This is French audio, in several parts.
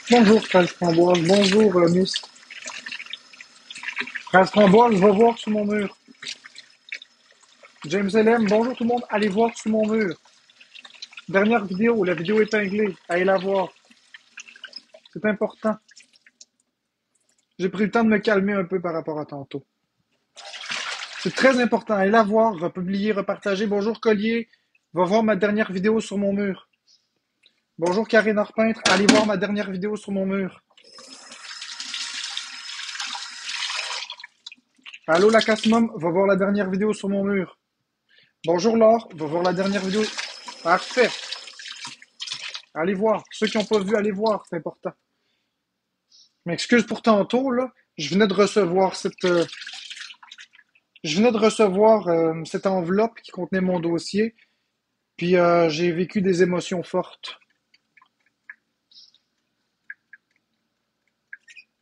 Bonjour, Prince Framboise. Bonjour, Miss. Prince Framboise, va voir sous mon mur. James LM, bonjour tout le monde. Allez voir sous mon mur. Dernière vidéo, la vidéo épinglée. Allez la voir. C'est important. J'ai pris le temps de me calmer un peu par rapport à tantôt. C'est très important. Allez la voir, republier, repartager. Bonjour, Collier. Va voir ma dernière vidéo sur mon mur. Bonjour, Karine Arpintre. Allez voir ma dernière vidéo sur mon mur. Allô, la Casmom, va voir la dernière vidéo sur mon mur. Bonjour, Laure. Va voir la dernière vidéo. Parfait. Allez voir. Ceux qui n'ont pas vu, allez voir. C'est important. Je m'excuse pour tantôt, là. Je venais de recevoir cette enveloppe qui contenait mon dossier, puis j'ai vécu des émotions fortes.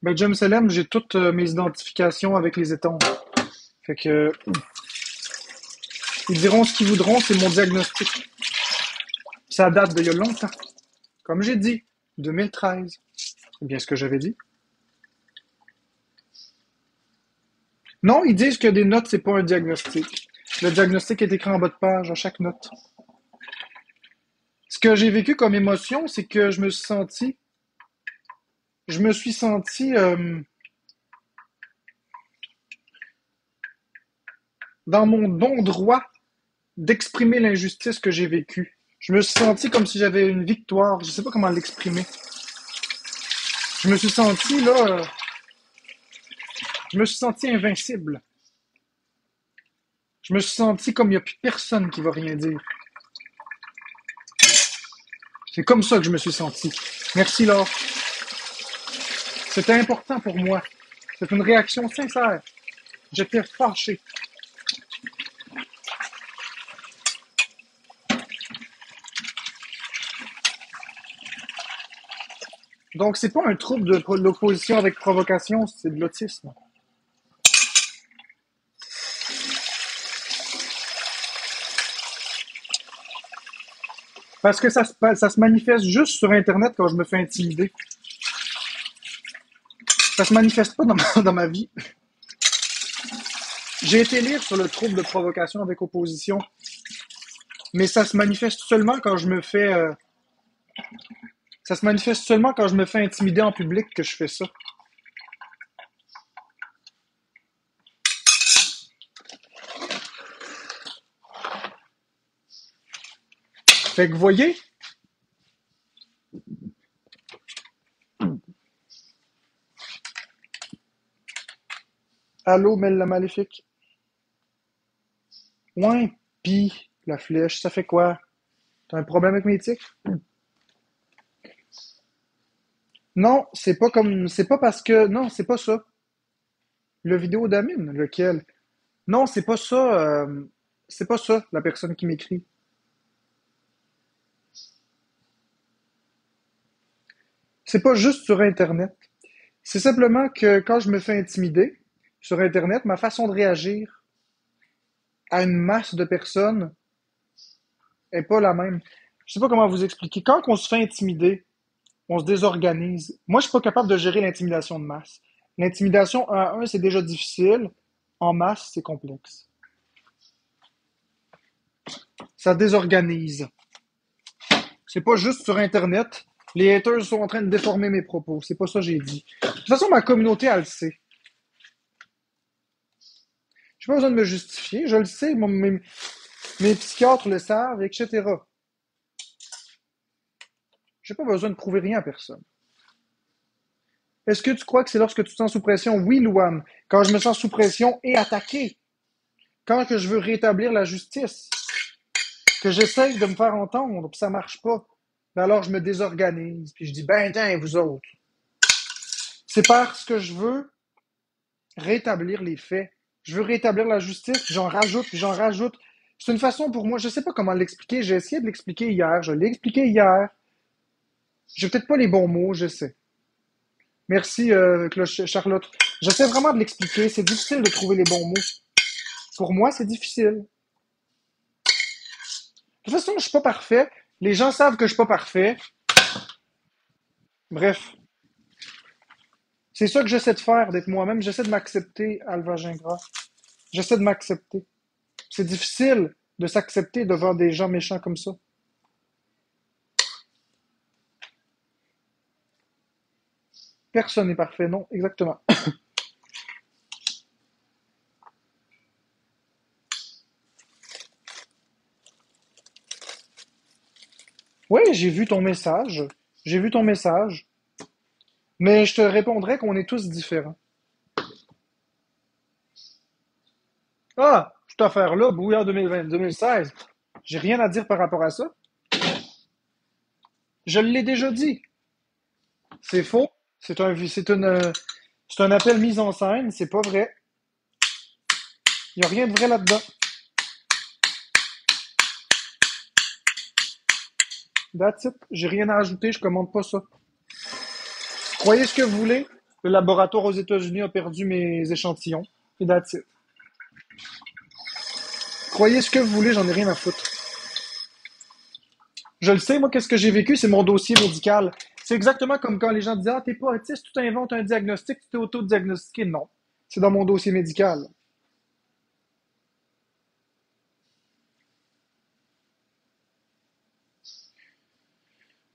Ben, James LM, j'ai toutes mes identifications avec les étompes. Fait que ils diront ce qu'ils voudront, c'est mon diagnostic. Ça date d'il y a longtemps. Comme j'ai dit, 2013. C'est bien ce que j'avais dit. Non, ils disent que des notes, c'est pas un diagnostic. Le diagnostic est écrit en bas de page à chaque note. Ce que j'ai vécu comme émotion, c'est que je me suis senti dans mon bon droit d'exprimer l'injustice que j'ai vécue. Je me suis senti comme si j'avais une victoire. Je sais pas comment l'exprimer. Je me suis senti là, je me suis senti invincible. Je me suis senti comme il n'y a plus personne qui va rien dire. C'est comme ça que je me suis senti. Merci Laure. C'était important pour moi. C'est une réaction sincère. J'étais fâché. Donc c'est pas un trouble de l'opposition avec provocation, c'est de l'autisme. Parce que ça se manifeste juste sur Internet quand je me fais intimider. Ça se manifeste pas dans ma vie. J'ai été lire sur le trouble de provocation avec opposition, mais ça se manifeste seulement quand je me fais intimider en public que je fais ça. Fait que vous voyez, allô Mel la maléfique. Ouais, pis la flèche, ça fait quoi? T'as un problème avec mes tics? Non, c'est pas parce que, non, c'est pas ça. Le vidéo d'Amine, lequel? Non, c'est pas ça, la personne qui m'écrit. C'est pas juste sur Internet. C'est simplement que quand je me fais intimider sur Internet, ma façon de réagir à une masse de personnes est pas la même. Je sais pas comment vous expliquer. Quand on se fait intimider, on se désorganise. Moi, je suis pas capable de gérer l'intimidation de masse. L'intimidation un à un, c'est déjà difficile. En masse, c'est complexe. Ça désorganise. C'est pas juste sur Internet. Les haters sont en train de déformer mes propos. C'est pas ça que j'ai dit. De toute façon, ma communauté, elle le sait. J'ai pas besoin de me justifier. Je le sais. Mes psychiatres le savent, etc. J'ai pas besoin de prouver rien à personne. Est-ce que tu crois que c'est lorsque tu te sens sous pression? Oui, Louane. Quand je me sens sous pression et attaqué. Quand que je veux rétablir la justice. Que j'essaye de me faire entendre, puis ça marche pas. Ben alors je me désorganise, puis je dis, ben tiens, vous autres. C'est parce que je veux rétablir les faits. Je veux rétablir la justice, puis j'en rajoute, puis j'en rajoute. C'est une façon pour moi, je sais pas comment l'expliquer, j'ai essayé de l'expliquer hier, je l'ai expliqué hier. J'ai peut-être pas les bons mots, je sais. Merci, Charlotte. J'essaie vraiment de l'expliquer, c'est difficile de trouver les bons mots. Pour moi, c'est difficile. De toute façon, je suis pas parfait. Les gens savent que je suis pas parfait. Bref, c'est ça que j'essaie de faire, d'être moi-même. J'essaie de m'accepter, Alva Gingras. J'essaie de m'accepter. C'est difficile de s'accepter devant des gens méchants comme ça. Personne n'est parfait, non, exactement. Oui, j'ai vu ton message. J'ai vu ton message. Mais je te répondrai qu'on est tous différents. Ah, cette affaire-là, brouillard 2020-2016, j'ai rien à dire par rapport à ça. Je l'ai déjà dit. C'est faux. C'est un appel mis en scène. C'est pas vrai. Il n'y a rien de vrai là-dedans. That's it. J'ai rien à ajouter. Je commande pas ça. Croyez ce que vous voulez. Le laboratoire aux États-Unis a perdu mes échantillons. Et that's it. Croyez ce que vous voulez. J'en ai rien à foutre. Je le sais, moi, qu'est-ce que j'ai vécu, c'est mon dossier médical. C'est exactement comme quand les gens disent, ah, t'es pas autiste, tu t'inventes un diagnostic, tu t'es auto-diagnostiqué. Non. C'est dans mon dossier médical.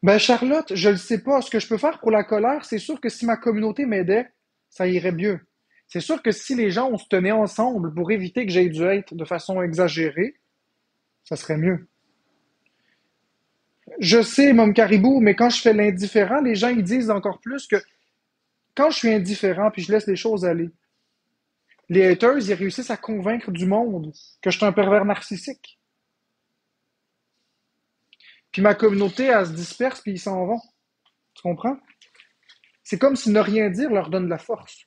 Ben, Charlotte, je le sais pas. Ce que je peux faire pour la colère, c'est sûr que si ma communauté m'aidait, ça irait mieux. C'est sûr que si les gens, on se tenait ensemble pour éviter que j'aie du hate de façon exagérée, ça serait mieux. Je sais, Mom Caribou, mais quand je fais l'indifférent, les gens, ils disent encore plus que quand je suis indifférent puis je laisse les choses aller, les haters, ils réussissent à convaincre du monde que je suis un pervers narcissique. Puis ma communauté, elle se disperse puis ils s'en vont. Tu comprends? C'est comme si ne rien dire leur donne de la force.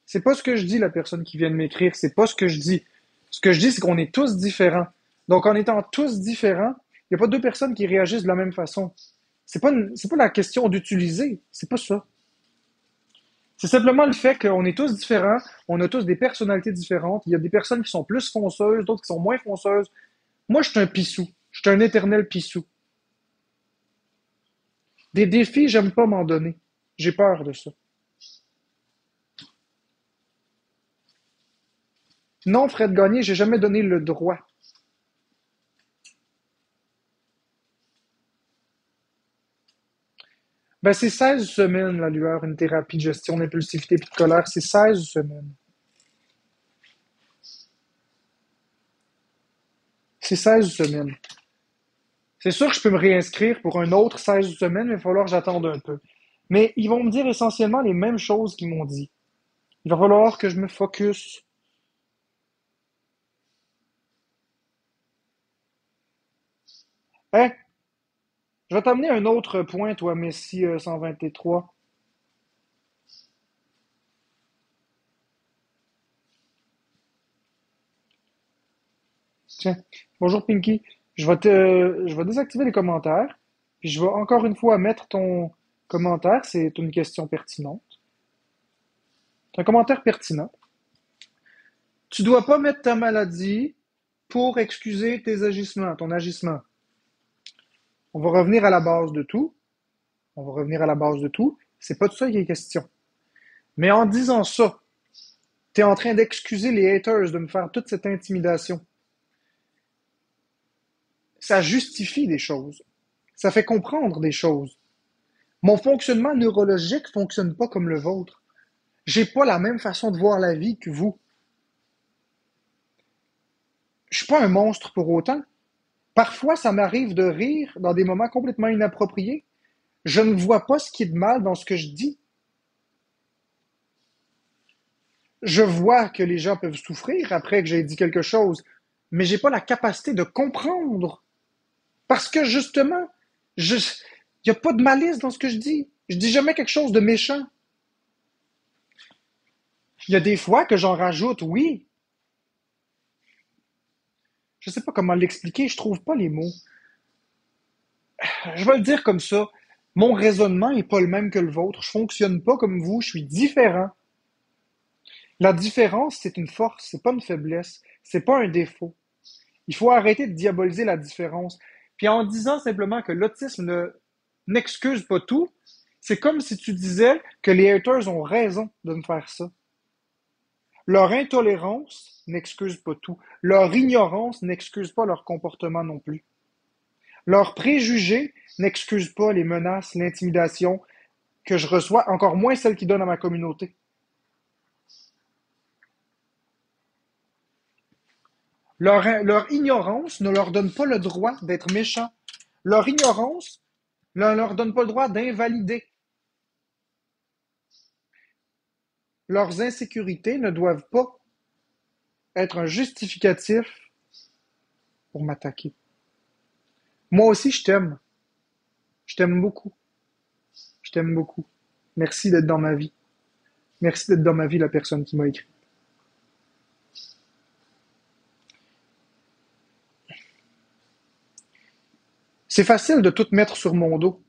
C'est pas ce que je dis, la personne qui vient de m'écrire, c'est pas ce que je dis. Ce que je dis, c'est qu'on est tous différents. Donc, en étant tous différents, il n'y a pas deux personnes qui réagissent de la même façon. C'est pas la question d'utiliser, c'est pas ça. C'est simplement le fait qu'on est tous différents, on a tous des personnalités différentes. Il y a des personnes qui sont plus fonceuses, d'autres qui sont moins fonceuses. Moi, je suis un pissou. Je suis un éternel pissou. Des défis, j'aime pas m'en donner. J'ai peur de ça. Non, Fred Gagné, j'ai jamais donné le droit. Ben, c'est 16 semaines, la lueur, une thérapie de gestion d'impulsivité et de colère. C'est 16 semaines. C'est 16 semaines. C'est sûr que je peux me réinscrire pour un autre 16 semaines, mais il va falloir que j'attende un peu. Mais ils vont me dire essentiellement les mêmes choses qu'ils m'ont dit. Il va falloir que je me focus. Hein? Je vais t'amener un autre point, toi, Messi 123. Tiens. Bonjour Pinky. Je vais désactiver les commentaires. Puis je vais encore une fois mettre ton commentaire. C'est une question pertinente. C'est un commentaire pertinent. Tu dois pas mettre ta maladie pour excuser tes agissements, ton agissement. On va revenir à la base de tout. On va revenir à la base de tout. C'est pas de ça qu'il est question. Mais en disant ça, tu es en train d'excuser les haters de me faire toute cette intimidation. Ça justifie des choses. Ça fait comprendre des choses. Mon fonctionnement neurologique fonctionne pas comme le vôtre. J'ai pas la même façon de voir la vie que vous. Je suis pas un monstre pour autant. Parfois, ça m'arrive de rire dans des moments complètement inappropriés. Je ne vois pas ce qui est de mal dans ce que je dis. Je vois que les gens peuvent souffrir après que j'ai dit quelque chose. mais j'ai pas la capacité de comprendre. Parce que justement, il n'y a pas de malice dans ce que je dis. Je dis jamais quelque chose de méchant. Il y a des fois que j'en rajoute, oui. Je sais pas comment l'expliquer, je trouve pas les mots. Je vais le dire comme ça. Mon raisonnement est pas le même que le vôtre. Je fonctionne pas comme vous, je suis différent. La différence, c'est une force, c'est pas une faiblesse, c'est pas un défaut. Il faut arrêter de diaboliser la différence. Puis en disant simplement que l'autisme n'excuse pas tout, c'est comme si tu disais que les haters ont raison de me faire ça. Leur intolérance n'excuse pas tout. Leur ignorance n'excuse pas leur comportement non plus. Leurs préjugés n'excusent pas les menaces, l'intimidation que je reçois, encore moins celles qu'ils donnent à ma communauté. Leur ignorance ne leur donne pas le droit d'être méchants. Leur ignorance ne leur donne pas le droit d'invalider. Leurs insécurités ne doivent pas être un justificatif pour m'attaquer. Moi aussi, je t'aime. Je t'aime beaucoup. Je t'aime beaucoup. Merci d'être dans ma vie. Merci d'être dans ma vie, la personne qui m'a écrit. C'est facile de tout mettre sur mon dos.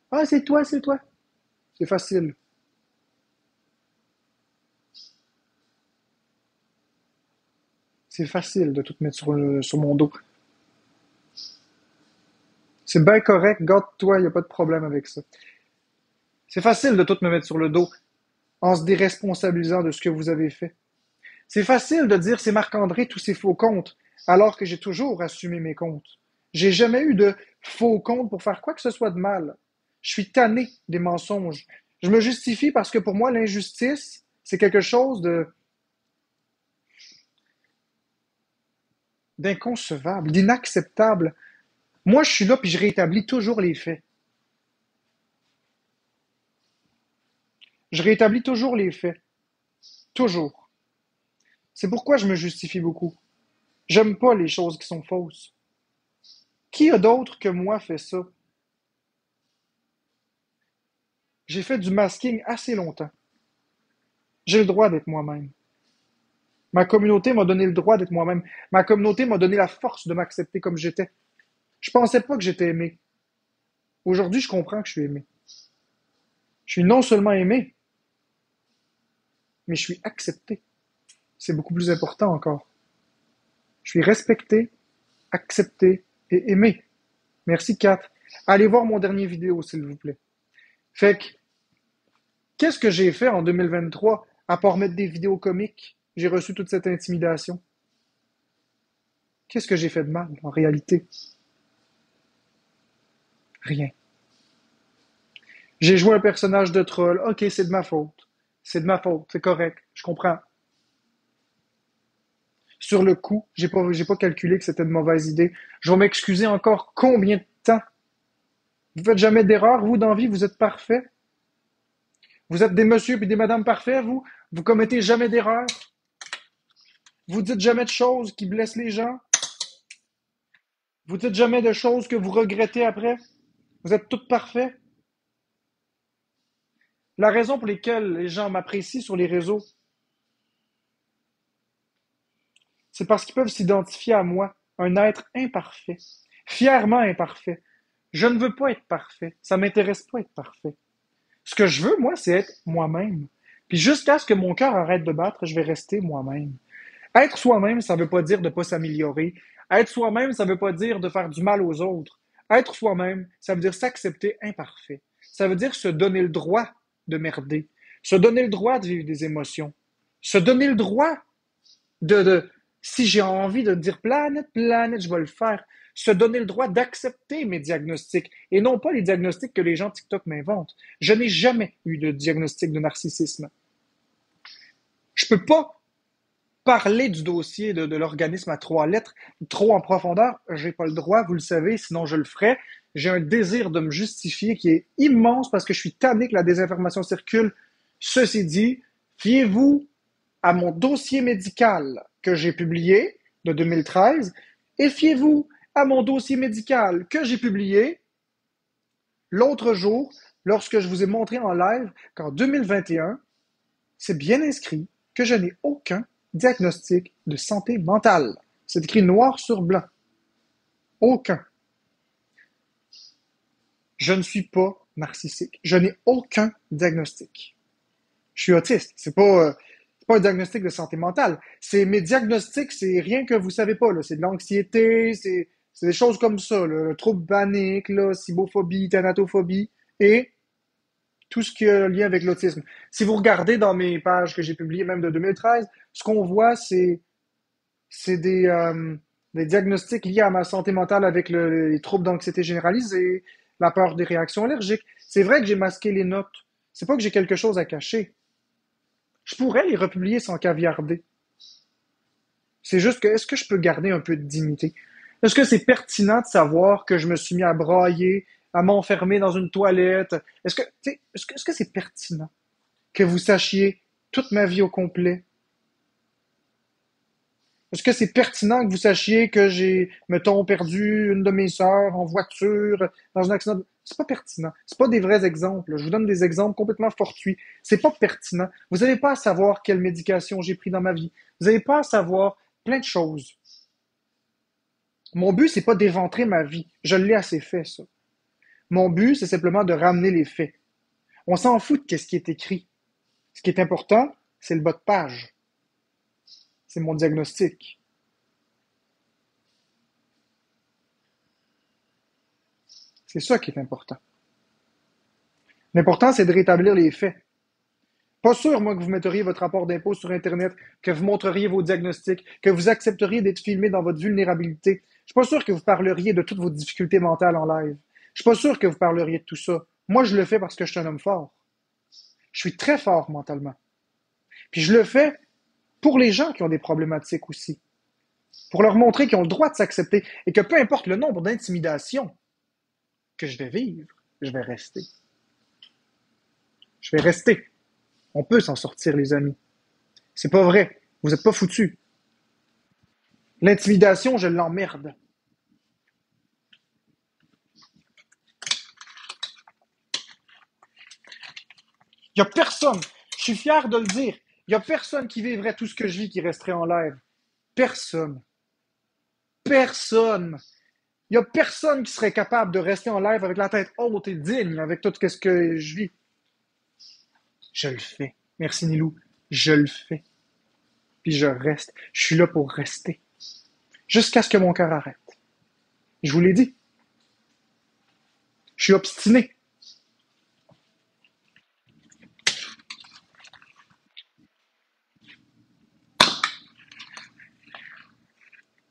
Ah, c'est toi, c'est toi. C'est facile. C'est facile de tout mettre sur mon dos. C'est bien correct, garde-toi, il n'y a pas de problème avec ça. C'est facile de tout me mettre sur le dos en se déresponsabilisant de ce que vous avez fait. C'est facile de dire c'est Marc-André tous ses faux comptes, alors que j'ai toujours assumé mes comptes. J'ai jamais eu de faux comptes pour faire quoi que ce soit de mal. Je suis tanné des mensonges. Je me justifie parce que pour moi, l'injustice, c'est quelque chose d'inconcevable, d'inacceptable. Moi, je suis là puis je rétablis toujours les faits. Je rétablis toujours les faits. Toujours. C'est pourquoi je me justifie beaucoup. J'aime pas les choses qui sont fausses. Qui a d'autre que moi fait ça? J'ai fait du masking assez longtemps. J'ai le droit d'être moi-même. Ma communauté m'a donné le droit d'être moi-même. Ma communauté m'a donné la force de m'accepter comme j'étais. Je pensais pas que j'étais aimé. Aujourd'hui, je comprends que je suis aimé. Je suis non seulement aimé, mais je suis accepté. C'est beaucoup plus important encore. Je suis respecté, accepté et aimé. Merci, Kat. Allez voir mon dernier vidéo, s'il vous plaît. Fait que, qu'est-ce que j'ai fait en 2023 à part mettre des vidéos comiques? J'ai reçu toute cette intimidation. Qu'est-ce que j'ai fait de mal, en réalité? Rien. J'ai joué un personnage de troll. Ok, c'est de ma faute. C'est de ma faute, c'est correct. Je comprends. Sur le coup, j'ai pas calculé que c'était une mauvaise idée. Je vais m'excuser encore combien de temps? Vous faites jamais d'erreur, vous, dans la vie, vous êtes parfait. Vous êtes des messieurs et des madames parfaits, vous. Vous commettez jamais d'erreur. Vous dites jamais de choses qui blessent les gens. Vous dites jamais de choses que vous regrettez après. Vous êtes toutes parfaits. La raison pour laquelle les gens m'apprécient sur les réseaux, c'est parce qu'ils peuvent s'identifier à moi, un être imparfait, fièrement imparfait. Je ne veux pas être parfait. Ça m'intéresse pas être parfait. Ce que je veux, moi, c'est être moi-même. Puis jusqu'à ce que mon cœur arrête de battre, je vais rester moi-même. Être soi-même, ça ne veut pas dire de ne pas s'améliorer. Être soi-même, ça ne veut pas dire de faire du mal aux autres. Être soi-même, ça veut dire s'accepter imparfait. Ça veut dire se donner le droit de merder. Se donner le droit de vivre des émotions. Se donner le droit si j'ai envie de dire planète, planète, je vais le faire. Se donner le droit d'accepter mes diagnostics et non pas les diagnostics que les gens TikTok m'inventent. Je n'ai jamais eu de diagnostic de narcissisme. Je peux pas parler du dossier de l'organisme à 3 lettres trop en profondeur. J'ai pas le droit, vous le savez, sinon je le ferais. J'ai un désir de me justifier qui est immense parce que je suis tanné que la désinformation circule. Ceci dit, fiez-vous à mon dossier médical que j'ai publié. de 2013 et fiez-vous à mon dossier médical que j'ai publié l'autre jour lorsque je vous ai montré en live qu'en 2021, c'est bien inscrit que je n'ai aucun diagnostic de santé mentale. C'est écrit noir sur blanc. Aucun. Je ne suis pas narcissique. Je n'ai aucun diagnostic. Je suis autiste. C'est pas un diagnostic de santé mentale. C'est mes diagnostics, c'est rien que vous savez pas, là. C'est de l'anxiété, c'est des choses comme ça, là. Le trouble panique, là, cybophobie, thanatophobie et tout ce qui a un lien avec l'autisme. Si vous regardez dans mes pages que j'ai publiées, même de 2013, ce qu'on voit, c'est des diagnostics liés à ma santé mentale avec les troubles d'anxiété généralisée, la peur des réactions allergiques. C'est vrai que j'ai masqué les notes. C'est pas que j'ai quelque chose à cacher. Je pourrais les republier sans caviarder. C'est juste que, est-ce que je peux garder un peu de dignité? Est-ce que c'est pertinent de savoir que je me suis mis à brailler, à m'enfermer dans une toilette? Est-ce que c'est pertinent que vous sachiez toute ma vie au complet? Est-ce que c'est pertinent que vous sachiez que j'ai, mettons, perdu une de mes sœurs en voiture, dans un accident? C'est pas pertinent. C'est pas des vrais exemples. Je vous donne des exemples complètement fortuits. C'est pas pertinent. Vous n'avez pas à savoir quelle médication j'ai pris dans ma vie. Vous n'avez pas à savoir plein de choses. Mon but, c'est pas d'éventrer ma vie. Je l'ai assez fait, ça. Mon but, c'est simplement de ramener les faits. On s'en fout de ce qui est écrit. Ce qui est important, c'est le bas de page. C'est mon diagnostic. C'est ça qui est important. L'important, c'est de rétablir les faits. Pas sûr, moi, que vous metteriez votre rapport d'impôt sur Internet, que vous montreriez vos diagnostics, que vous accepteriez d'être filmé dans votre vulnérabilité. Je suis pas sûr que vous parleriez de toutes vos difficultés mentales en live. Je suis pas sûr que vous parleriez de tout ça. Moi, je le fais parce que je suis un homme fort. Je suis très fort mentalement. Puis je le fais pour les gens qui ont des problématiques aussi. Pour leur montrer qu'ils ont le droit de s'accepter et que peu importe le nombre d'intimidations que je vais vivre, je vais rester. Je vais rester. On peut s'en sortir, les amis. C'est pas vrai. Vous êtes pas foutus. L'intimidation, je l'emmerde. Il y a personne, je suis fier de le dire, il y a personne qui vivrait tout ce que je vis qui resterait en live. Personne. Personne. Il y a personne qui serait capable de rester en live avec la tête haute et digne avec tout ce que je vis. Je le fais. Merci Nilou. Je le fais. Puis je reste. Je suis là pour rester. Jusqu'à ce que mon cœur arrête. Je vous l'ai dit. Je suis obstiné.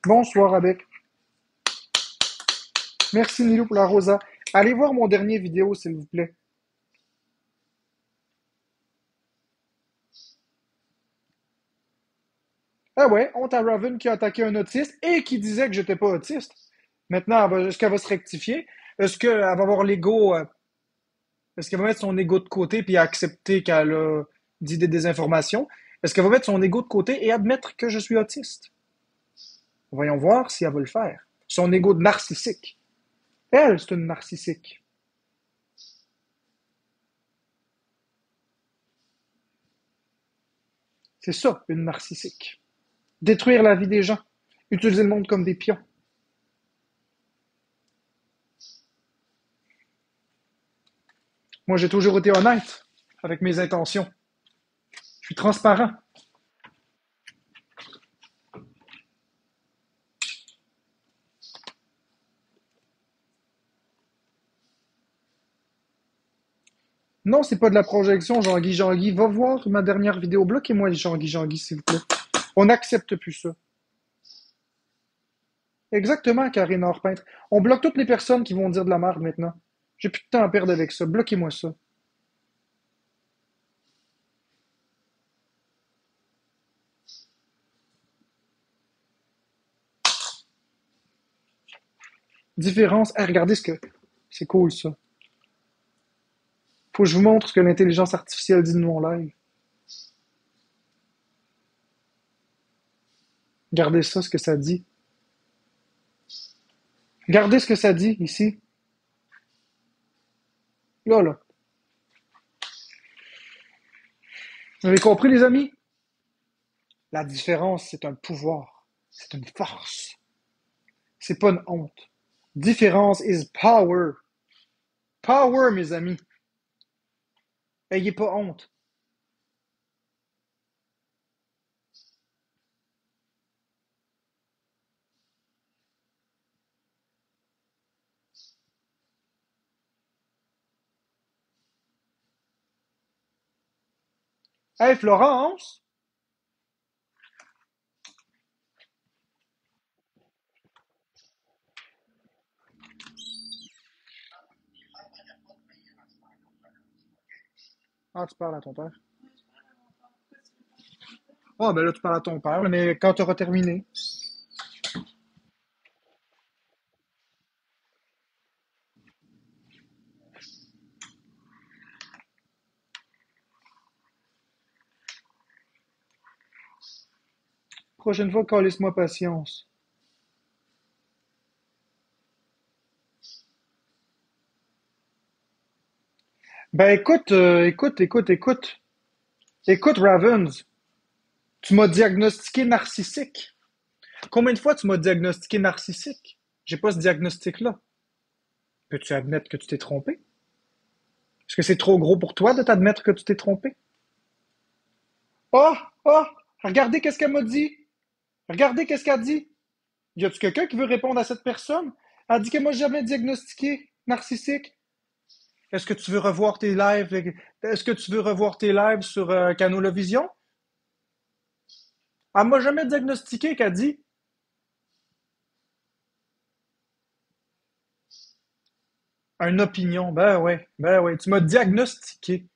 Bonsoir avec. Merci Nilou pour la rosa. Allez voir mon dernier vidéo, s'il vous plaît. Ah ouais, honte à Raven qui a attaqué un autiste et qui disait que j'étais pas autiste. Maintenant, est-ce qu'elle va se rectifier? Est-ce qu'elle va avoir l'ego, est-ce qu'elle va mettre son ego de côté puis accepter qu'elle a dit des désinformations? Est-ce qu'elle va mettre son ego de côté et admettre que je suis autiste? Voyons voir si elle va le faire. Son ego de narcissique. Elle, c'est une narcissique. C'est ça, une narcissique. Détruire la vie des gens. Utiliser le monde comme des pions. Moi, j'ai toujours été honnête avec mes intentions. Je suis transparent. Non, c'est pas de la projection, Jean-Guy. Jean-Guy, va voir ma dernière vidéo. Bloquez-moi, Jean-Guy, Jean-Guy, s'il vous plaît. On n'accepte plus ça. Exactement, Karine Orpeintre. On bloque toutes les personnes qui vont dire de la merde maintenant. J'ai plus de temps à perdre avec ça. Bloquez-moi ça. Différence. Ah, regardez ce que. C'est cool, ça. Faut que je vous montre ce que l'intelligence artificielle dit de nous en live. Regardez ça, ce que ça dit. Regardez ce que ça dit ici. Là, là. Vous avez compris, les amis? La différence, c'est un pouvoir. C'est une force. C'est pas une honte. Différence is power. Power, mes amis. Ayez pas honte. Hey, Florence! Ah, tu parles à ton père. Ah, ben là, tu parles à ton père, mais quand tu auras terminé. Prochaine fois, calisse-moi patience. Ben écoute, écoute, Ravens, tu m'as diagnostiqué narcissique. Combien de fois tu m'as diagnostiqué narcissique? J'ai pas ce diagnostic-là. Peux-tu admettre que tu t'es trompé? Est-ce que c'est trop gros pour toi de t'admettre que tu t'es trompé? Oh, oh, regardez qu'est-ce qu'elle m'a dit. Regardez qu'est-ce qu'elle dit. Y a-tu quelqu'un qui veut répondre à cette personne? Elle dit que moi, j'ai jamais diagnostiqué narcissique. Est-ce que tu veux revoir tes lives? Est-ce que tu veux revoir tes lives sur Canolavision? Elle m'a jamais diagnostiqué, qu'elle dit. Une opinion. Ben ouais, tu m'as diagnostiqué.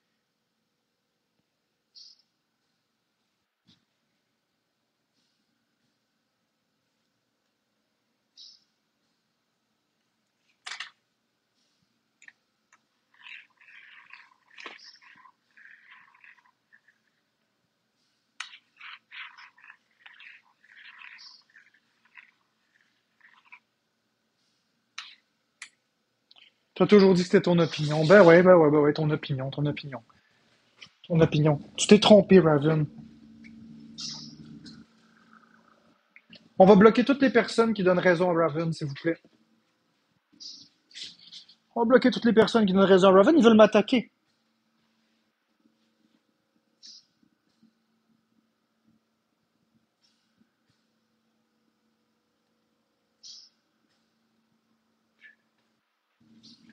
Tu as toujours dit que c'était ton opinion. Ben ouais, ton opinion. Tu t'es trompé, Raven. On va bloquer toutes les personnes qui donnent raison à Raven, s'il vous plaît. On va bloquer toutes les personnes qui donnent raison à Raven. Ils veulent m'attaquer.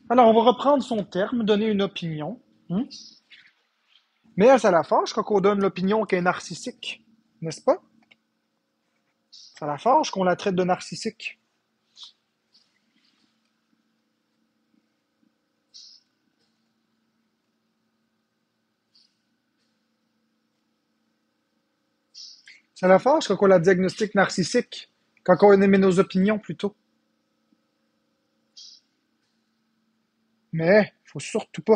Alors, on va reprendre son terme, donner une opinion. Hein? Mais elle, ça la fâche quand on donne l'opinion qu'elle est narcissique. N'est-ce pas? Ça la fâche qu'on la traite de narcissique. Ça la fâche quand on la diagnostique narcissique. Quand on émet nos opinions, plutôt. Mais, faut surtout pas.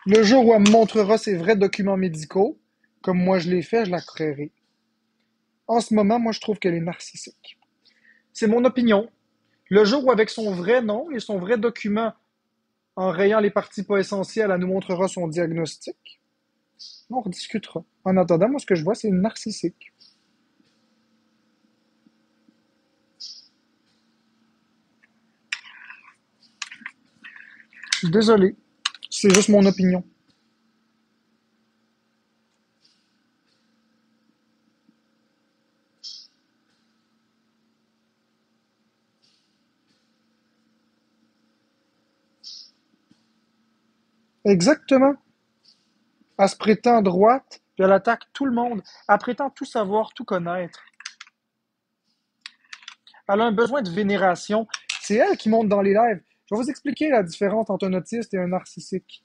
Le jour où elle me montrera ses vrais documents médicaux, comme moi je l'ai fait, je la créerai. En ce moment, moi, je trouve qu'elle est narcissique. C'est mon opinion. Le jour où, avec son vrai nom et son vrai document, en rayant les parties pas essentielles, elle nous montrera son diagnostic, on rediscutera. En attendant, moi, ce que je vois, c'est une narcissique. Je suis désolé. C'est juste mon opinion. Exactement. Elle se prétend droite, puis elle attaque tout le monde. Elle prétend tout savoir, tout connaître. Elle a un besoin de vénération. C'est elle qui monte dans les lives. Je vais vous expliquer la différence entre un autiste et un narcissique.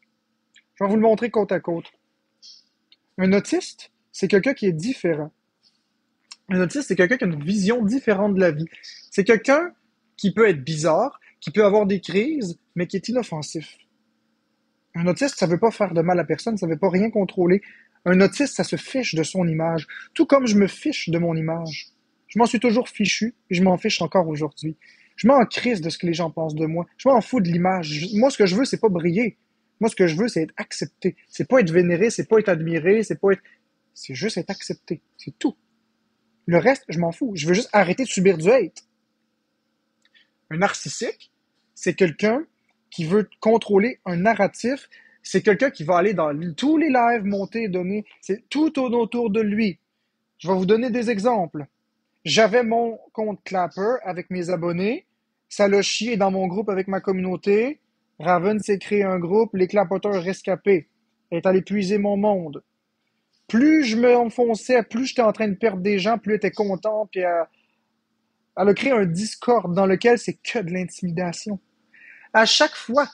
Je vais vous le montrer côte à côte. Un autiste, c'est quelqu'un qui est différent. Un autiste, c'est quelqu'un qui a une vision différente de la vie. C'est quelqu'un qui peut être bizarre, qui peut avoir des crises, mais qui est inoffensif. Un autiste, ça veut pas faire de mal à personne, ça veut pas rien contrôler. Un autiste, ça se fiche de son image, tout comme je me fiche de mon image. Je m'en suis toujours fichu, et je m'en fiche encore aujourd'hui. Je m'en crisse de ce que les gens pensent de moi. Je m'en fous de l'image. Moi, ce que je veux, c'est pas briller. Moi, ce que je veux, c'est être accepté. C'est pas être vénéré, c'est pas être admiré, c'est pas être... C'est juste être accepté. C'est tout. Le reste, je m'en fous. Je veux juste arrêter de subir du hate. Un narcissique, c'est quelqu'un qui veut contrôler un narratif. C'est quelqu'un qui va aller dans tous les lives monter, donner. C'est tout autour de lui. Je vais vous donner des exemples. J'avais mon compte Clapper avec mes abonnés. Ça l'a chié dans mon groupe avec ma communauté. Raven s'est créé un groupe, les clapoteurs rescapés. Elle est allée puiser mon monde. Plus je me enfonçais, plus j'étais en train de perdre des gens, plus elle était content, puis elle a créé un Discord dans lequel c'est que de l'intimidation. À chaque fois,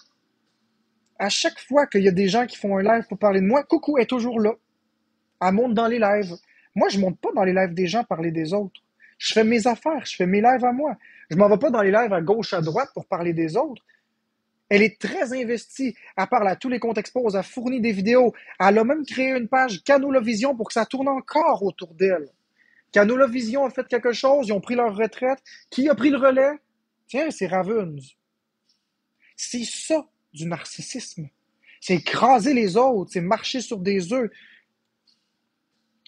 à chaque fois qu'il y a des gens qui font un live pour parler de moi, coucou, elle est toujours là. Elle monte dans les lives. Moi, je monte pas dans les lives des gens parler des autres. Je fais mes affaires, je fais mes lives à moi. Je m'en vais pas dans les lives à gauche, à droite pour parler des autres. Elle est très investie. Elle parle à tous les comptes expos, elle fournit des vidéos. Elle a même créé une page Canola Vision pour que ça tourne encore autour d'elle. Canola Vision a fait quelque chose, ils ont pris leur retraite. Qui a pris le relais? Tiens, c'est Ravens. C'est ça du narcissisme. C'est écraser les autres, c'est marcher sur des œufs.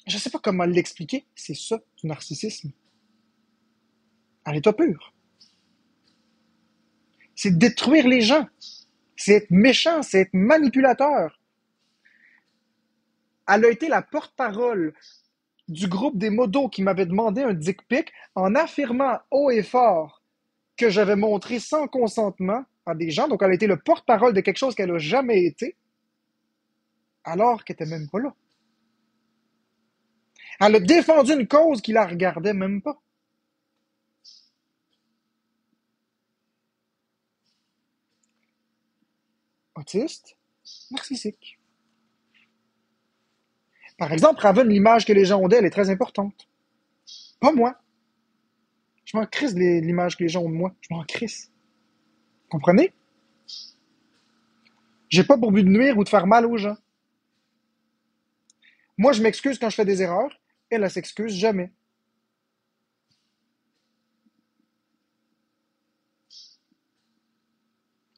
Je sais pas comment l'expliquer, c'est ça du narcissisme. À l'état pur. C'est détruire les gens. C'est être méchant, c'est être manipulateur. Elle a été la porte-parole du groupe des modos qui m'avait demandé un dick pic en affirmant haut et fort que j'avais montré sans consentement à des gens. Donc, elle a été le porte-parole de quelque chose qu'elle n'a jamais été, alors qu'elle n'était même pas là. Elle a défendu une cause qui la regardait même pas. Autiste, narcissique. Par exemple, Raven, l'image que les gens ont d'elle est très importante. Pas moi. Je m'en crisse de l'image que les gens ont de moi. Je m'en crisse. Comprenez? J'ai pas pour but de nuire ou de faire mal aux gens. Moi, je m'excuse quand je fais des erreurs. Elle s'excuse jamais.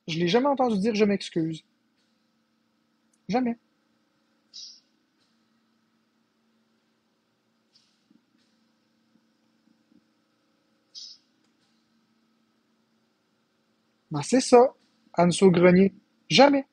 Je l'ai jamais entendu dire je m'excuse. Jamais. Ben, c'est ça, Anne Saugrenier. Jamais.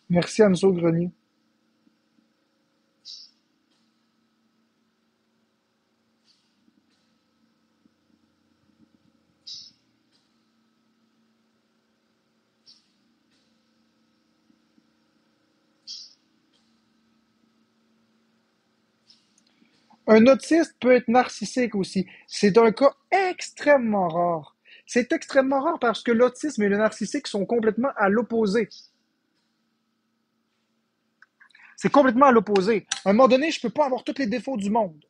Merci, Anne Saugrenier. Un autiste peut être narcissique aussi. C'est un cas extrêmement rare. C'est extrêmement rare parce que l'autisme et le narcissique sont complètement à l'opposé. C'est complètement à l'opposé. À un moment donné, je peux pas avoir tous les défauts du monde.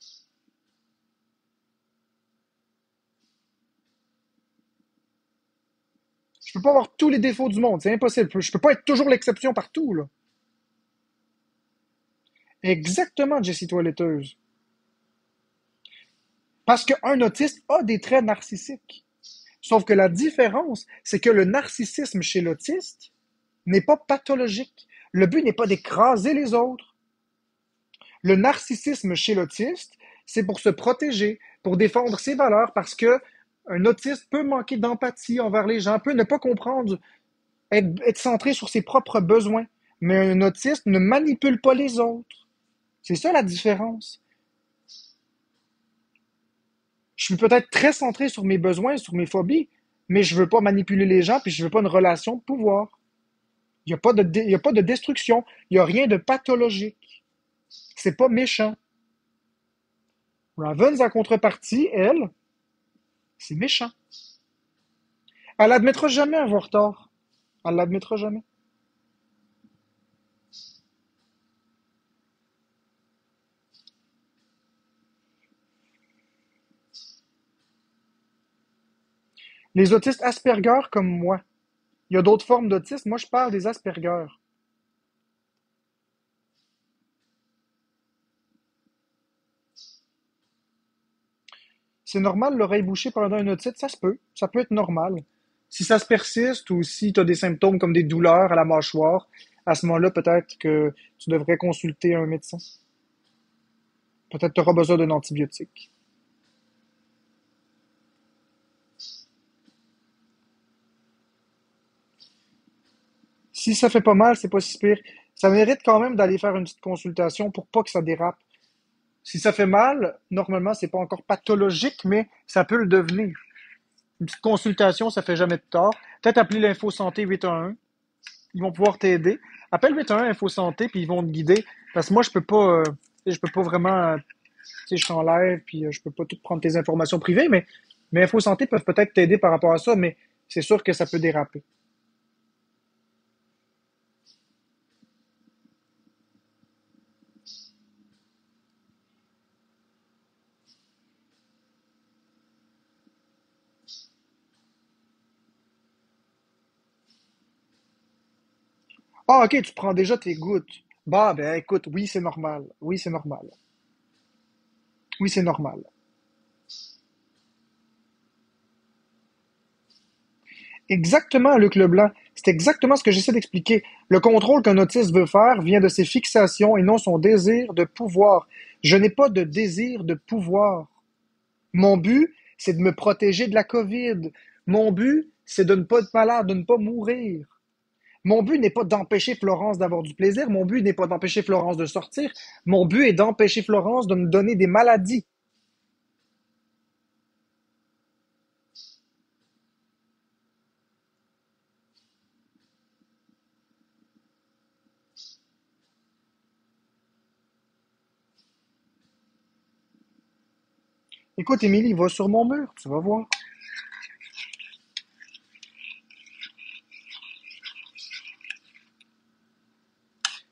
Je peux pas avoir tous les défauts du monde. C'est impossible. Je peux pas être toujours l'exception partout, là. Exactement, Jessie Toiletteuse. Parce qu'un autiste a des traits narcissiques. Sauf que la différence, c'est que le narcissisme chez l'autiste n'est pas pathologique. Le but n'est pas d'écraser les autres. Le narcissisme chez l'autiste, c'est pour se protéger, pour défendre ses valeurs, parce que un autiste peut manquer d'empathie envers les gens, peut ne pas comprendre, être centré sur ses propres besoins. Mais un autiste ne manipule pas les autres. C'est ça la différence. Je suis peut-être très centré sur mes besoins, sur mes phobies, mais je veux pas manipuler les gens, puis je veux pas une relation de pouvoir. Il y a pas de destruction, il y a rien de pathologique. C'est pas méchant. Ravens, en contrepartie, elle, c'est méchant. Elle admettra jamais avoir tort. Elle l'admettra jamais. Les autistes Asperger comme moi. Il y a d'autres formes d'autisme. Moi, je parle des Asperger. C'est normal l'oreille bouchée pendant un otite, ça se peut. Ça peut être normal. Si ça se persiste ou si tu as des symptômes comme des douleurs à la mâchoire, à ce moment-là, peut-être que tu devrais consulter un médecin. Peut-être tu auras besoin d'un antibiotique. Si ça fait pas mal, c'est pas si pire. Ça mérite quand même d'aller faire une petite consultation pour pas que ça dérape. Si ça fait mal, normalement, c'est pas encore pathologique, mais ça peut le devenir. Une petite consultation, ça fait jamais de tort. Peut-être appeler l'Info Santé 811. Ils vont pouvoir t'aider. Appelle 811 Info Santé, puis ils vont te guider. Parce que moi, je peux pas vraiment, tu sais, je t'enlève, puis je peux pas tout prendre tes informations privées, mais Info Santé peuvent peut-être t'aider par rapport à ça, mais c'est sûr que ça peut déraper. Ah, ok, tu prends déjà tes gouttes. Bah, ben, écoute, oui, c'est normal. Oui, c'est normal. Oui, c'est normal. Exactement, Luc Leblanc. C'est exactement ce que j'essaie d'expliquer. Le contrôle qu'un autiste veut faire vient de ses fixations et non son désir de pouvoir. Je n'ai pas de désir de pouvoir. Mon but, c'est de me protéger de la COVID. Mon but, c'est de ne pas être malade, de ne pas mourir. Mon but n'est pas d'empêcher Florence d'avoir du plaisir. Mon but n'est pas d'empêcher Florence de sortir. Mon but est d'empêcher Florence de me donner des maladies. Écoute, Émilie, va sur mon mur, tu vas voir.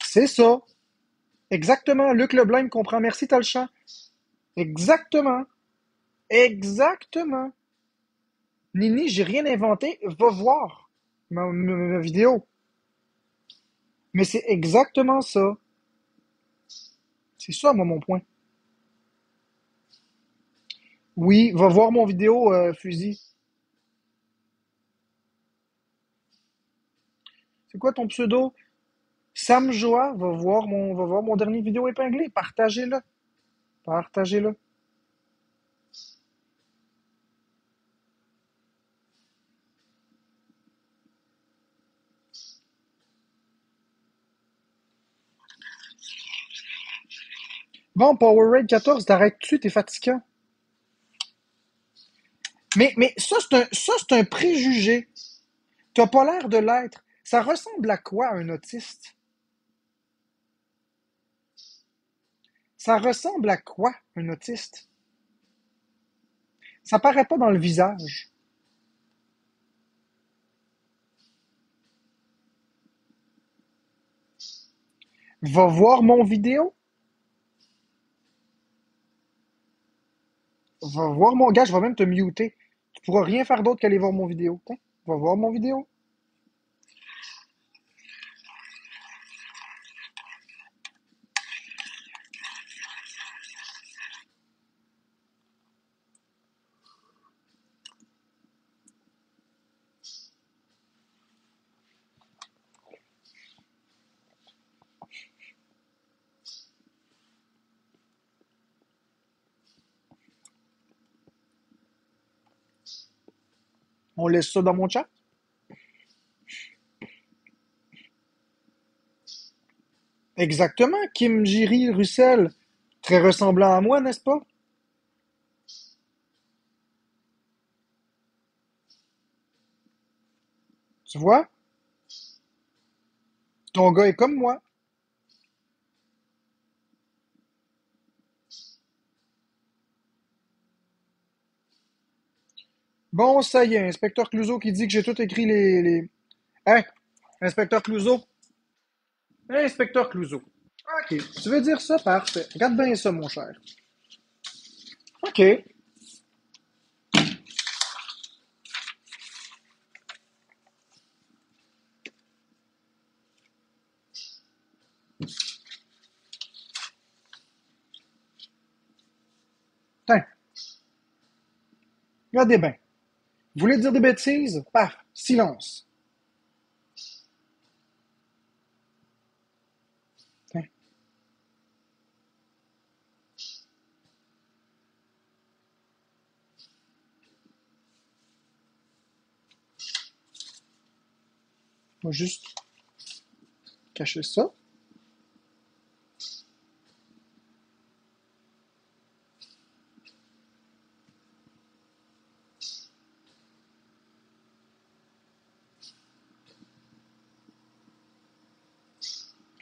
C'est ça. Exactement. Luc Leblanc me comprend. Merci, t'as le champ. Exactement. Exactement. Nini, j'ai rien inventé. Va voir ma vidéo. Mais c'est exactement ça. C'est ça, moi, mon point. Oui, va voir mon vidéo, fusil. C'est quoi ton pseudo? Sam Joa, va voir mon dernier vidéo épinglé. Partagez-le. Partagez-le. Bon, Powerade 14, t'arrêtes-tu? T'es fatigant. Mais ça, c'est un préjugé. T'as pas l'air de l'être. Ça ressemble à quoi, un autiste? Ça ressemble à quoi, un autiste? Ça paraît pas dans le visage. Va voir mon vidéo. Va voir mon gars, je vais même te muter. Tu pourras rien faire d'autre qu'aller voir mon vidéo. Tiens, va voir mon vidéo. On laisse ça dans mon chat. Exactement, Kim Jiri Russell. Très ressemblant à moi, n'est-ce pas? Tu vois? Ton gars est comme moi. Bon, ça y est, inspecteur Clouseau qui dit que j'ai tout écrit Hein? Inspecteur Clouseau? Inspecteur Clouseau. OK. Tu veux dire ça? Parfait. Regarde bien ça, mon cher. OK. Tiens, regardez bien. Vous voulez dire des bêtises? Paf, silence. Tiens, on va juste cacher ça.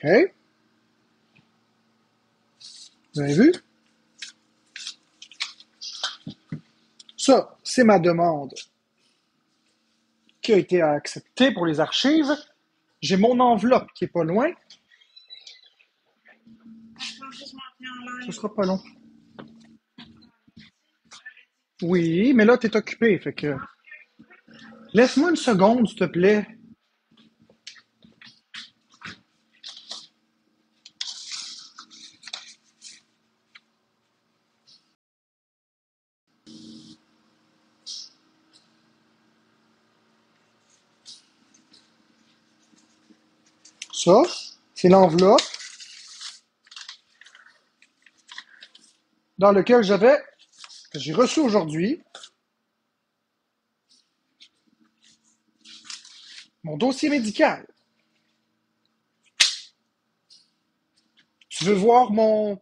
OK. Vous avez vu? Ça, c'est ma demande qui a été acceptée pour les archives. J'ai mon enveloppe qui est pas loin. Ce sera pas long. Oui, mais là, t'es occupé, fait que... Laisse-moi une seconde, s'il te plaît. Ça, c'est l'enveloppe dans laquelle que j'ai reçu aujourd'hui, mon dossier médical. Tu veux voir mon...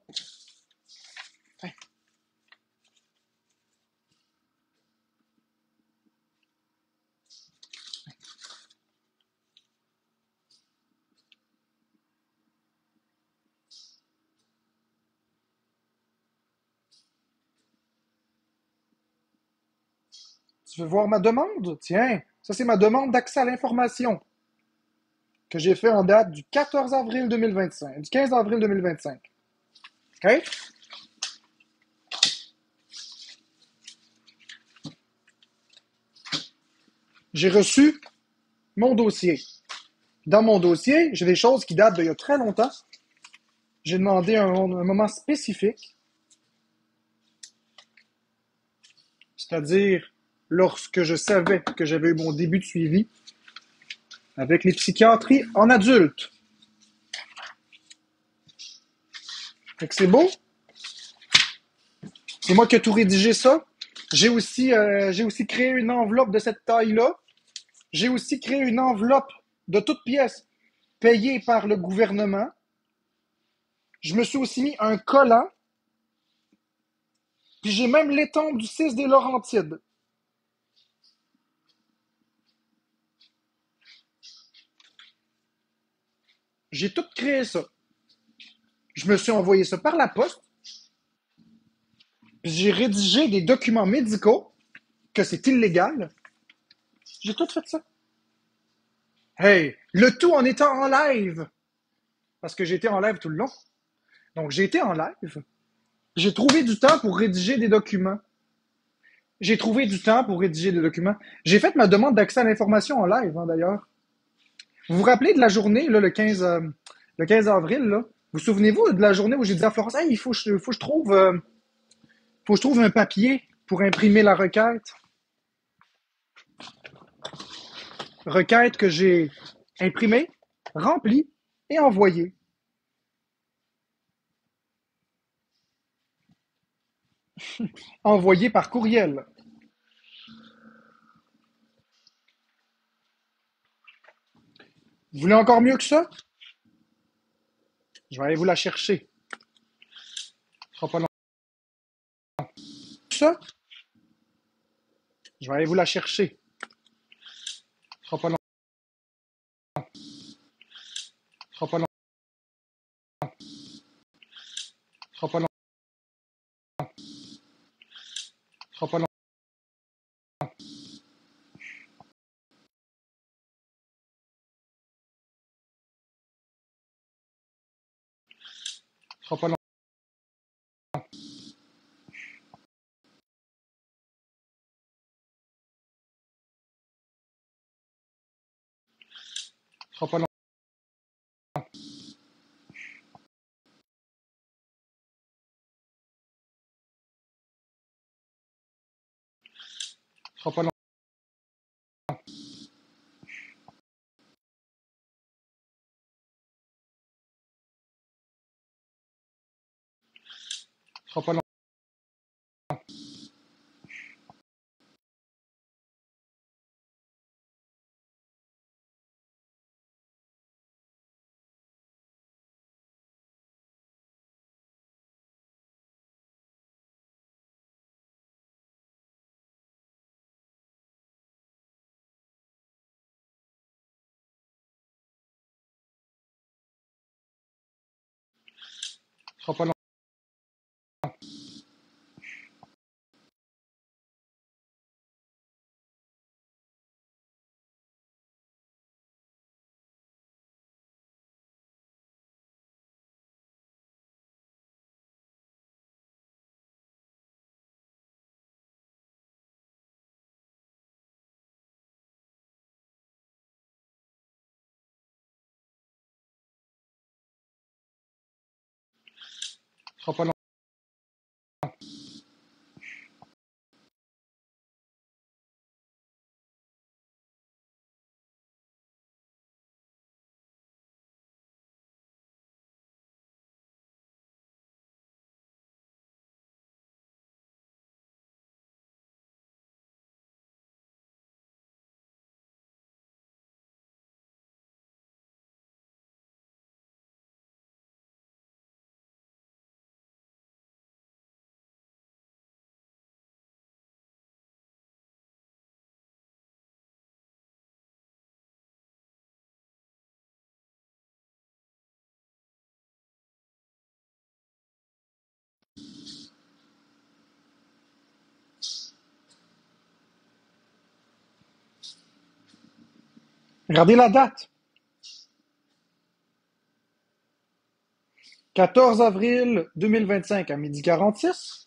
Tu veux voir ma demande? Tiens, ça c'est ma demande d'accès à l'information que j'ai fait en date du 14 avril 2025, du 15 avril 2025. OK? J'ai reçu mon dossier. Dans mon dossier, j'ai des choses qui datent d'il y a très longtemps. J'ai demandé un moment spécifique, c'est-à-dire lorsque je savais que j'avais eu mon début de suivi avec les psychiatries en adulte. Fait que c'est beau. C'est moi qui ai tout rédigé ça. J'ai aussi créé une enveloppe de cette taille-là. J'ai aussi créé une enveloppe de toutes pièces payée par le gouvernement. Je me suis aussi mis un collant. Puis j'ai même l'étampe du 6 des Laurentides. J'ai tout créé ça. Je me suis envoyé ça par la poste. Puis j'ai rédigé des documents médicaux que c'est illégal. J'ai tout fait ça. Hey, le tout en étant en live. Parce que j'ai été en live tout le long. Donc j'ai été en live. J'ai trouvé du temps pour rédiger des documents. J'ai trouvé du temps pour rédiger des documents. J'ai fait ma demande d'accès à l'information en live, hein, d'ailleurs. Vous vous rappelez de la journée, là, le 15 avril, là? Vous souvenez-vous de la journée où j'ai dit à Florence, hey, faut que je trouve un papier pour imprimer la requête? Requête que j'ai imprimée, remplie et envoyée. Envoyée par courriel. Vous voulez encore mieux que ça? Je vais aller vous la chercher. Ce sera pas long. Ça? Je vais aller vous la chercher. Ce sera pas long. Ce sera pas long. Ce sera pas long. Ce sera pas long. Ce sera pas long. Ce sera pas long. Ce sera pas long. Ce sera pas long. Ce sera pas long. Ce sera pas long. Regardez la date. 14 avril 2025 à 12h46.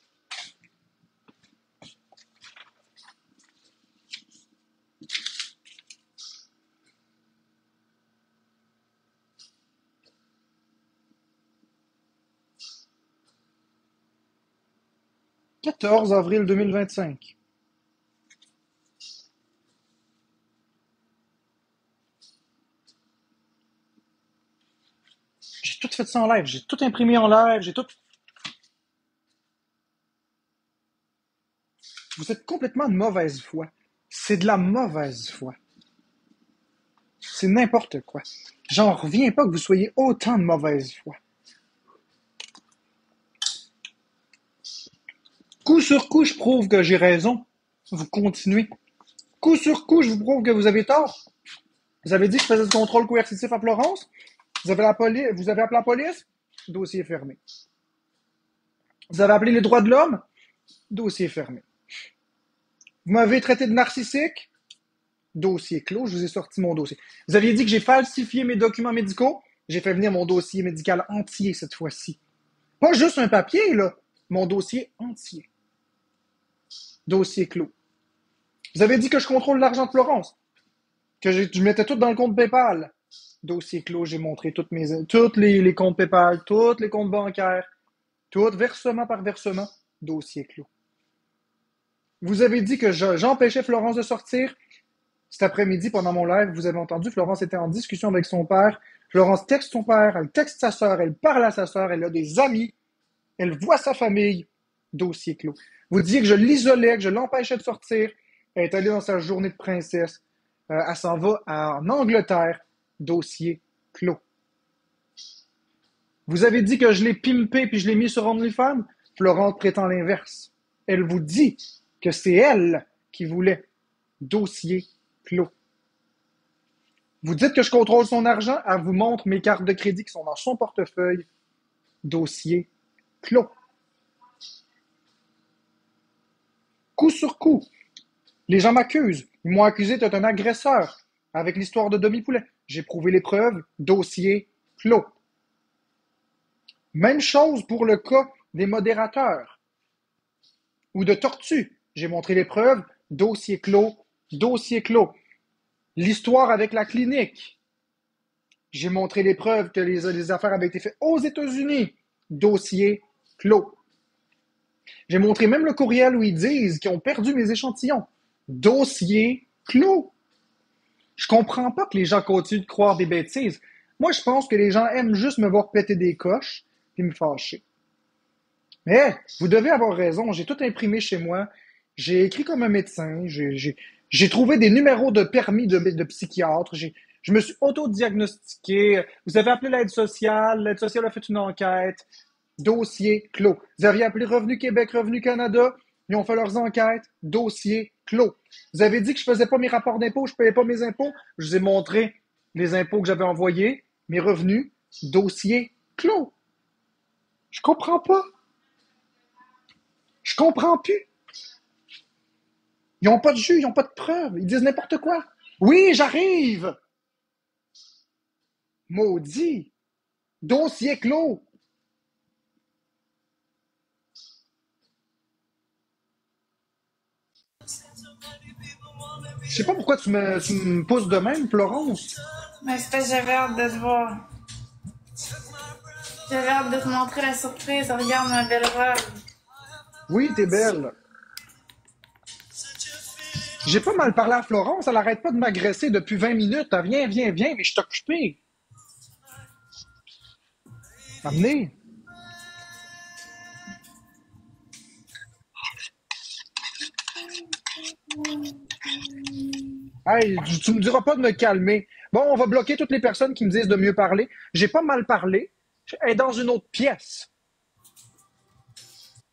14 avril 2025. J'ai tout fait ça en live. J'ai tout imprimé en live. J'ai tout. Vous êtes complètement de mauvaise foi. C'est de la mauvaise foi. C'est n'importe quoi. J'en reviens pas que vous soyez autant de mauvaise foi. Coup sur coup, je prouve que j'ai raison. Vous continuez. Coup sur coup, je vous prouve que vous avez tort. Vous avez dit que je faisais du contrôle coercitif à Florence. Vous avez appelé la police. Dossier fermé. Vous avez appelé les droits de l'homme. Dossier fermé. Vous m'avez traité de narcissique. Dossier clos. Je vous ai sorti mon dossier. Vous aviez dit que j'ai falsifié mes documents médicaux. J'ai fait venir mon dossier médical entier cette fois-ci. Pas juste un papier, là. Mon dossier entier. Dossier clos. Vous avez dit que je contrôle l'argent de Florence. Que je mettais tout dans le compte PayPal. Dossier clos, j'ai montré tous les comptes PayPal, tous les comptes bancaires, tout versement par versement. Dossier clos. Vous avez dit que j'empêchais Florence de sortir. Cet après-midi, pendant mon live, vous avez entendu, Florence était en discussion avec son père. Florence texte son père, elle texte sa sœur, elle parle à sa sœur, elle a des amis, elle voit sa famille. Dossier clos. Vous disiez que je l'isolais, que je l'empêchais de sortir. Elle est allée dans sa journée de princesse. Elle s'en va en Angleterre. Dossier clos. Vous avez dit que je l'ai pimpé puis je l'ai mis sur OnlyFans. Florence prétend l'inverse. Elle vous dit que c'est elle qui voulait. Dossier clos. Vous dites que je contrôle son argent. Elle vous montre mes cartes de crédit qui sont dans son portefeuille. Dossier clos. Coup sur coup. Les gens m'accusent. Ils m'ont accusé d'être un agresseur avec l'histoire de Demi-Poulet. J'ai prouvé les preuves. Dossier clos. Même chose pour le cas des modérateurs ou de tortues. J'ai montré les preuves, dossier clos, dossier clos. L'histoire avec la clinique. J'ai montré les preuves que les affaires avaient été faites aux États-Unis. Dossier clos. J'ai montré même le courriel où ils disent qu'ils ont perdu mes échantillons. Dossier clos. Je comprends pas que les gens continuent de croire des bêtises. Moi, je pense que les gens aiment juste me voir péter des coches et me fâcher. Mais hey, vous devez avoir raison, j'ai tout imprimé chez moi. J'ai écrit comme un médecin. J'ai trouvé des numéros de permis de psychiatre. Je me suis autodiagnostiqué. Vous avez appelé l'aide sociale a fait une enquête. Dossier clos. Vous aviez appelé Revenu Québec, Revenu Canada. Ils ont fait leurs enquêtes. Dossier clos. Vous avez dit que je faisais pas mes rapports d'impôts, je payais pas mes impôts. Je vous ai montré les impôts que j'avais envoyés, mes revenus. Dossier clos. Je comprends pas. Je comprends plus. Ils n'ont pas de jus, ils n'ont pas de preuves. Ils disent n'importe quoi. Oui, j'arrive. Maudit. Dossier clos. Je sais pas pourquoi tu me pousses de même, Florence. Mais c'est parce que j'avais hâte de te voir. J'avais hâte de te montrer la surprise. Regarde ma belle robe. Oui, t'es belle. J'ai pas mal parlé à Florence, elle arrête pas de m'agresser depuis 20 minutes. Elle, viens, viens, viens, mais je suis occupé. Amenez. Hey, tu me diras pas de me calmer. Bon, on va bloquer toutes les personnes qui me disent de mieux parler. J'ai pas mal parlé. Elle est dans une autre pièce.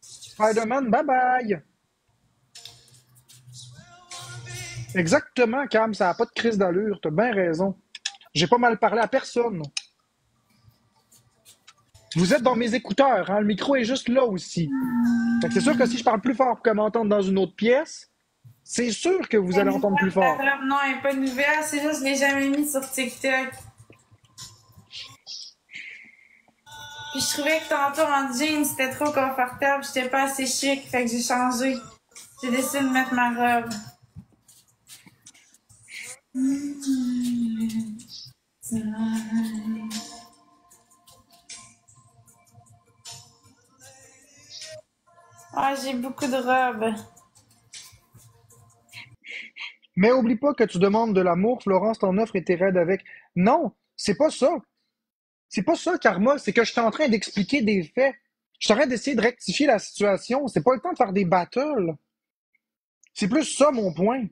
Spider-Man, bye bye. Exactement, Cam, ça n'a pas de crise d'allure. T'as bien raison. J'ai pas mal parlé à personne. Vous êtes dans mes écouteurs, hein? Le micro est juste là aussi. Fait que c'est sûr que si je parle plus fort pour que m'entendre dans une autre pièce, c'est sûr que vous Elle est allez entendre plus nouvelle, ta fort. robe. Non, elle n'est pas nouvelle. C'est juste que je l'ai jamais mise sur TikTok. Puis je trouvais que tantôt en jeans, c'était trop confortable. J'étais pas assez chic. Fait que j'ai changé. J'ai décidé de mettre ma robe. Ah, j'ai beaucoup de robes. Mais oublie pas que tu demandes de l'amour, Florence t'en offre et t'es raide avec. Non, c'est pas ça. C'est pas ça, Karma. C'est que je suis en train d'expliquer des faits. Je suis en train d'essayer de rectifier la situation. C'est pas le temps de faire des battles. C'est plus ça mon point.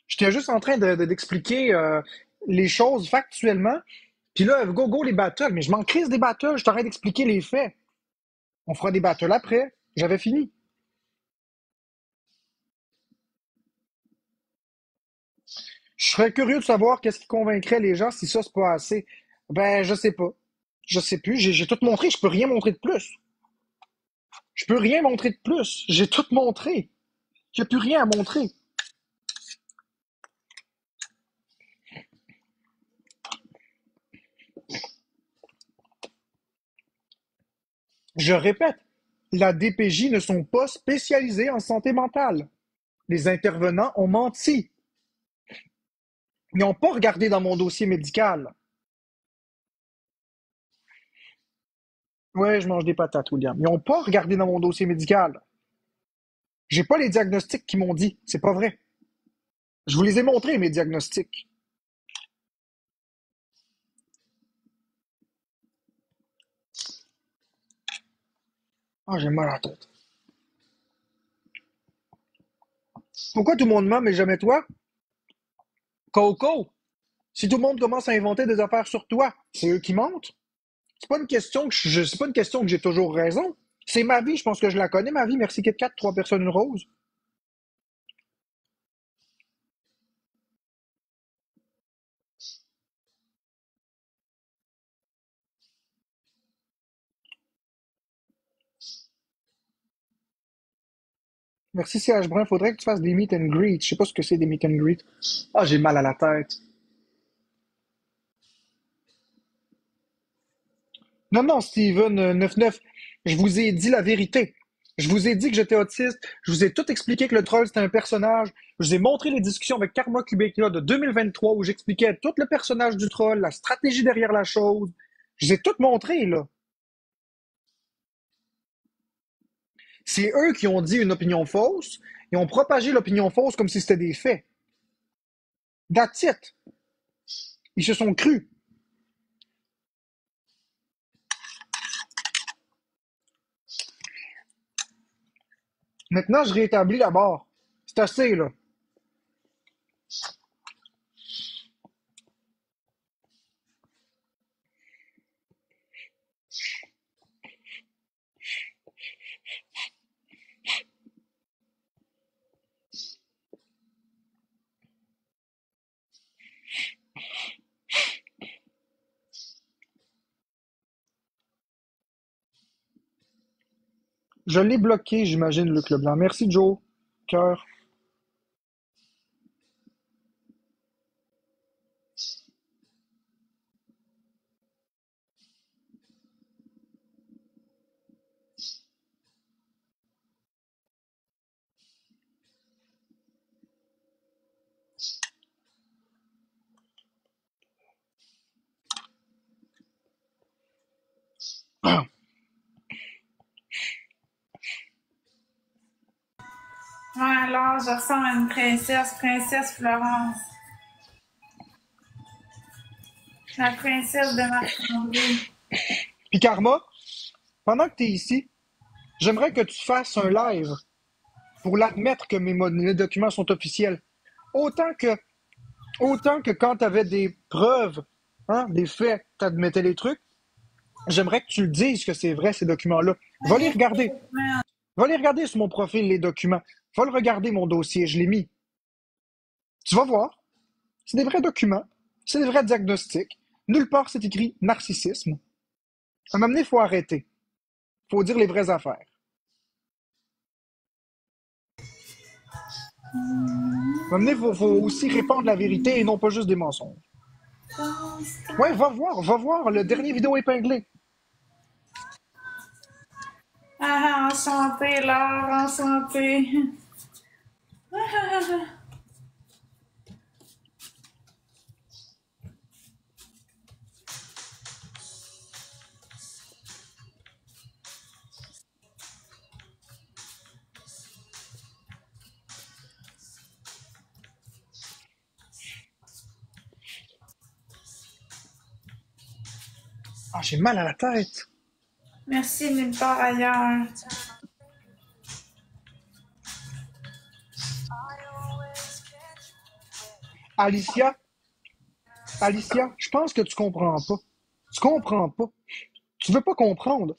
J'étais juste en train d'expliquer les choses factuellement. Puis là, go, go, les battles. Mais je m'en crise des battles. Je suis en train d'expliquer les faits. On fera des battles après. J'avais fini. Je serais curieux de savoir qu'est-ce qui convaincrait les gens si ça, c'est pas assez. Ben, je sais pas. Je sais plus. J'ai tout montré. Je peux rien montrer de plus. Je peux rien montrer de plus. J'ai tout montré. J'ai plus rien à montrer. Je répète, la DPJ ne sont pas spécialisés en santé mentale. Les intervenants ont menti. Ils n'ont pas regardé dans mon dossier médical. Ouais, je mange des patates, William. Ils n'ont pas regardé dans mon dossier médical. J'ai pas les diagnostics qu'ils m'ont dit. C'est pas vrai. Je vous les ai montrés, mes diagnostics. Ah, j'ai mal à la tête. Pourquoi tout le monde ment, mais jamais toi? Coco, si tout le monde commence à inventer des affaires sur toi, c'est eux qui mentent. C'est pas une question que j'ai toujours raison. C'est ma vie, je pense que je la connais, ma vie. Merci Kit Kat, trois personnes, une rose. Merci CH Brun, faudrait que tu fasses des meet and greet. Je sais pas ce que c'est des meet and greet. Ah, j'ai mal à la tête. Non, non, Steven 99, je vous ai dit la vérité. Je vous ai dit que j'étais autiste. Je vous ai tout expliqué que le troll, c'était un personnage. Je vous ai montré les discussions avec Karma Kubeka de 2023 où j'expliquais tout le personnage du troll, la stratégie derrière la chose. Je vous ai tout montré, là. C'est eux qui ont dit une opinion fausse. Ils ont propagé l'opinion fausse comme si c'était des faits. That's it. Ils se sont crus. Maintenant, je rétablis la barre. C'est assez, là. Je l'ai bloqué, j'imagine, Luc Leblanc. Merci, Joe. Cœur. Ouais, alors, je ressemble à une princesse, princesse Florence. La princesse de Marc-André. Puis Karma, pendant que tu es ici, j'aimerais que tu fasses un live pour l'admettre que mes documents sont officiels. Autant que, autant que quand tu avais des preuves, hein, des faits, tu admettais les trucs, j'aimerais que tu le dises que c'est vrai, ces documents-là. Va les regarder. Va les regarder sur mon profil, les documents. Va le regarder, mon dossier, je l'ai mis. Tu vas voir. C'est des vrais documents. C'est des vrais diagnostics. Nulle part, c'est écrit narcissisme. À un moment donné, il faut arrêter. Il faut dire les vraies affaires. À un moment donné, il faut aussi répandre la vérité et non pas juste des mensonges. Ouais, va voir le dernier vidéo épinglé. Ah, enchanté, Laure, enchanté. Ah, j'ai mal à la tête. Merci nulle part ailleurs. Alicia, Alicia, je pense que tu comprends pas. Tu comprends pas. Tu veux pas comprendre.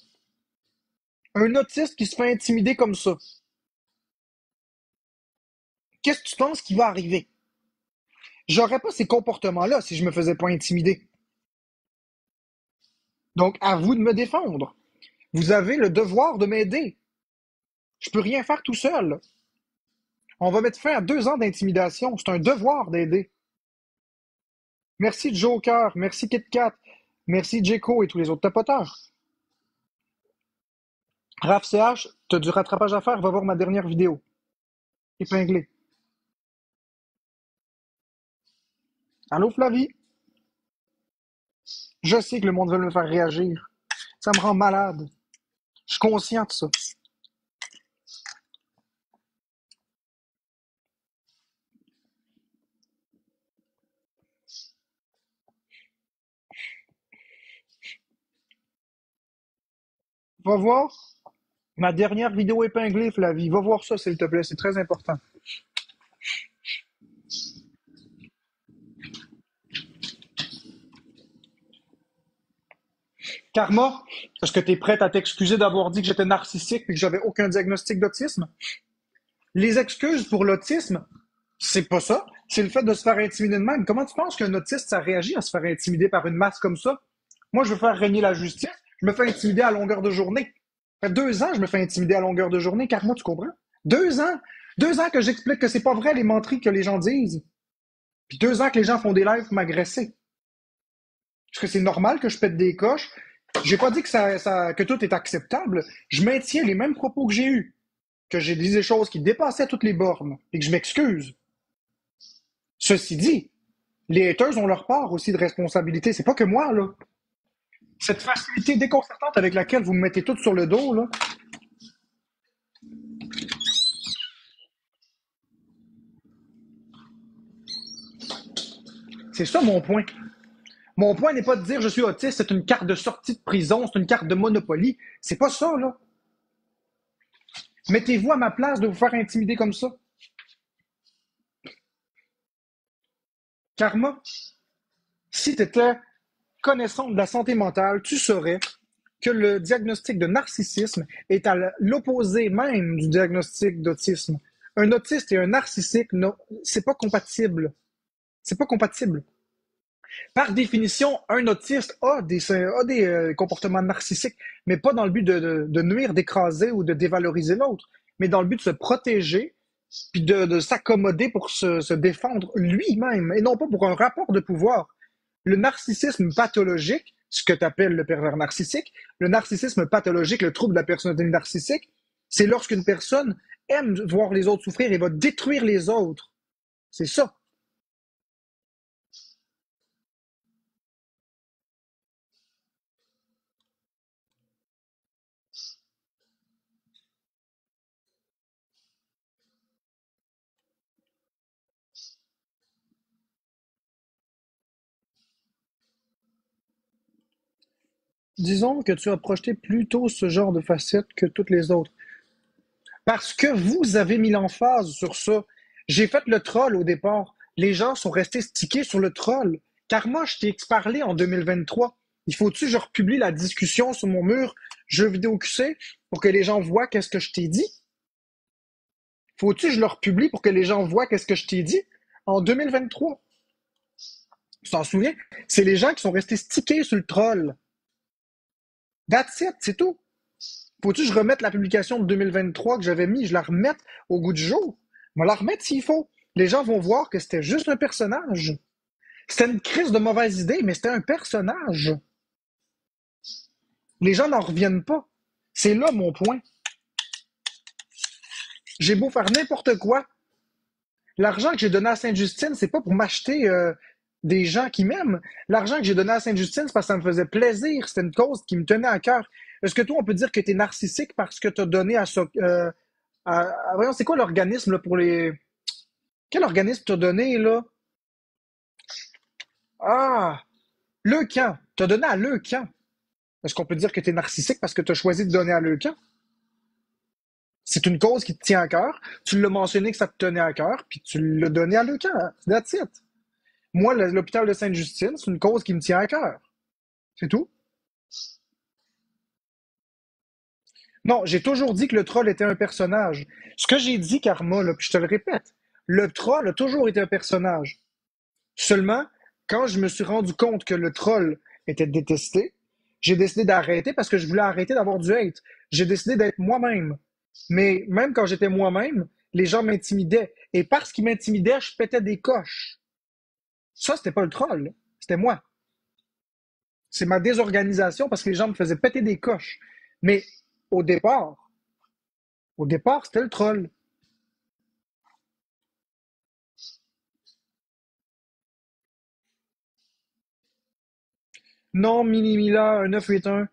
Un autiste qui se fait intimider comme ça, qu'est-ce que tu penses qui va arriver? J'aurais pas ces comportements-là si je me faisais pas intimider. Donc, à vous de me défendre. Vous avez le devoir de m'aider. Je peux rien faire tout seul. On va mettre fin à 2 ans d'intimidation. C'est un devoir d'aider. Merci Joker, merci KitKat, merci Jeko et tous les autres tapoteurs. Raph CH, t'as du rattrapage à faire, va voir ma dernière vidéo. Épinglé. Allô Flavie? Je sais que le monde veut me faire réagir. Ça me rend malade. Je suis conscient de ça. Va voir ma dernière vidéo épinglée, Flavie. Va voir ça, s'il te plaît. C'est très important. Karma, est-ce que tu es prête à t'excuser d'avoir dit que j'étais narcissique et que j'avais aucun diagnostic d'autisme? Les excuses pour l'autisme, c'est pas ça. C'est le fait de se faire intimider de même. Comment tu penses qu'un autiste, ça réagit à se faire intimider par une masse comme ça? Moi, je veux faire régner la justice. Je me fais intimider à longueur de journée. Ça fait 2 ans que je me fais intimider à longueur de journée. Karma, tu comprends? 2 ans. 2 ans que j'explique que c'est pas vrai les menteries que les gens disent. Puis 2 ans que les gens font des lives pour m'agresser. Est-ce que c'est normal que je pète des coches? J'ai pas dit que que tout est acceptable. Je maintiens les mêmes propos que j'ai eus, que j'ai dit des choses qui dépassaient toutes les bornes et que je m'excuse. Ceci dit, les haters ont leur part aussi de responsabilité. C'est pas que moi, là. Cette facilité déconcertante avec laquelle vous me mettez tout sur le dos, là, c'est ça mon point. Mon point n'est pas de dire je suis autiste, c'est une carte de sortie de prison, c'est une carte de Monopoly. C'est pas ça, là. Mettez-vous à ma place de vous faire intimider comme ça. Karma, si tu étais connaissant de la santé mentale, tu saurais que le diagnostic de narcissisme est à l'opposé même du diagnostic d'autisme. Un autiste et un narcissique, non, c'est pas compatible. C'est pas compatible. Par définition, un autiste a des comportements narcissiques, mais pas dans le but de nuire, d'écraser ou de dévaloriser l'autre, mais dans le but de se protéger puis de s'accommoder pour se défendre lui-même, et non pas pour un rapport de pouvoir. Le narcissisme pathologique, ce que tu appelles le pervers narcissique, le narcissisme pathologique, le trouble de la personnalité narcissique, c'est lorsqu'une personne aime voir les autres souffrir et va détruire les autres. C'est ça. Disons que tu as projeté plutôt ce genre de facette que toutes les autres. Parce que vous avez mis l'emphase sur ça. J'ai fait le troll au départ. Les gens sont restés stickés sur le troll. Car moi, je t'ai parlé en 2023. Il faut-tu que je republie la discussion sur mon mur jeux vidéo QC pour que les gens voient qu'est-ce que je t'ai dit? Faut-tu que je le republie pour que les gens voient qu'est-ce que je t'ai dit? En 2023. Tu t'en souviens? C'est les gens qui sont restés stickés sur le troll. That's it, c'est tout. Faut-tu que je remette la publication de 2023 que j'avais mis, je la remette au goût du jour? Je vais la remettre s'il faut. Les gens vont voir que c'était juste un personnage. C'était une crise de mauvaise idée, mais c'était un personnage. Les gens n'en reviennent pas. C'est là mon point. J'ai beau faire n'importe quoi. L'argent que j'ai donné à Sainte-Justine, c'est pas pour m'acheter des gens qui m'aiment. L'argent que j'ai donné à Sainte-Justine, c'est parce que ça me faisait plaisir. C'était une cause qui me tenait à cœur. Est-ce que toi, on peut dire que tu es narcissique parce que tu as donné voyons, c'est quoi l'organisme là, pour les. Quel organisme t'as donné, là? Ah! Leucan. T'as donné à Leucan. Est-ce qu'on peut dire que t'es narcissique parce que t'as choisi de donner à Leucan? C'est une cause qui te tient à cœur. Tu l'as mentionné que ça te tenait à cœur, puis tu l'as donné à Leucan. That's it. Moi, l'hôpital de Sainte-Justine, c'est une cause qui me tient à cœur. C'est tout. Non, j'ai toujours dit que le troll était un personnage. Ce que j'ai dit, Karma, là, puis je te le répète, le troll a toujours été un personnage. Seulement, quand je me suis rendu compte que le troll était détesté, j'ai décidé d'arrêter parce que je voulais arrêter d'avoir du hate. J'ai décidé d'être moi-même. Mais même quand j'étais moi-même, les gens m'intimidaient. Et parce qu'ils m'intimidaient, je pétais des coches. Ça, c'était pas le troll, c'était moi. C'est ma désorganisation parce que les gens me faisaient péter des coches. Mais au départ, au départ, c'était le troll. Non, Mini Mila, un 981.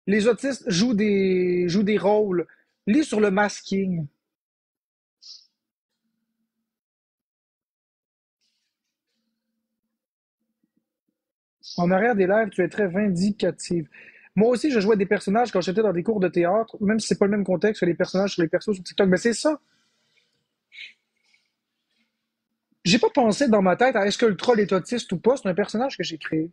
Les autistes jouent des rôles. Lis sur le masking. En arrière des lives, tu es très vindicative. Moi aussi, je jouais des personnages quand j'étais dans des cours de théâtre, même si c'est pas le même contexte que les personnages sur les persos sur TikTok. Mais c'est ça. J'ai pas pensé dans ma tête à est-ce que le troll est autiste ou pas. C'est un personnage que j'ai créé.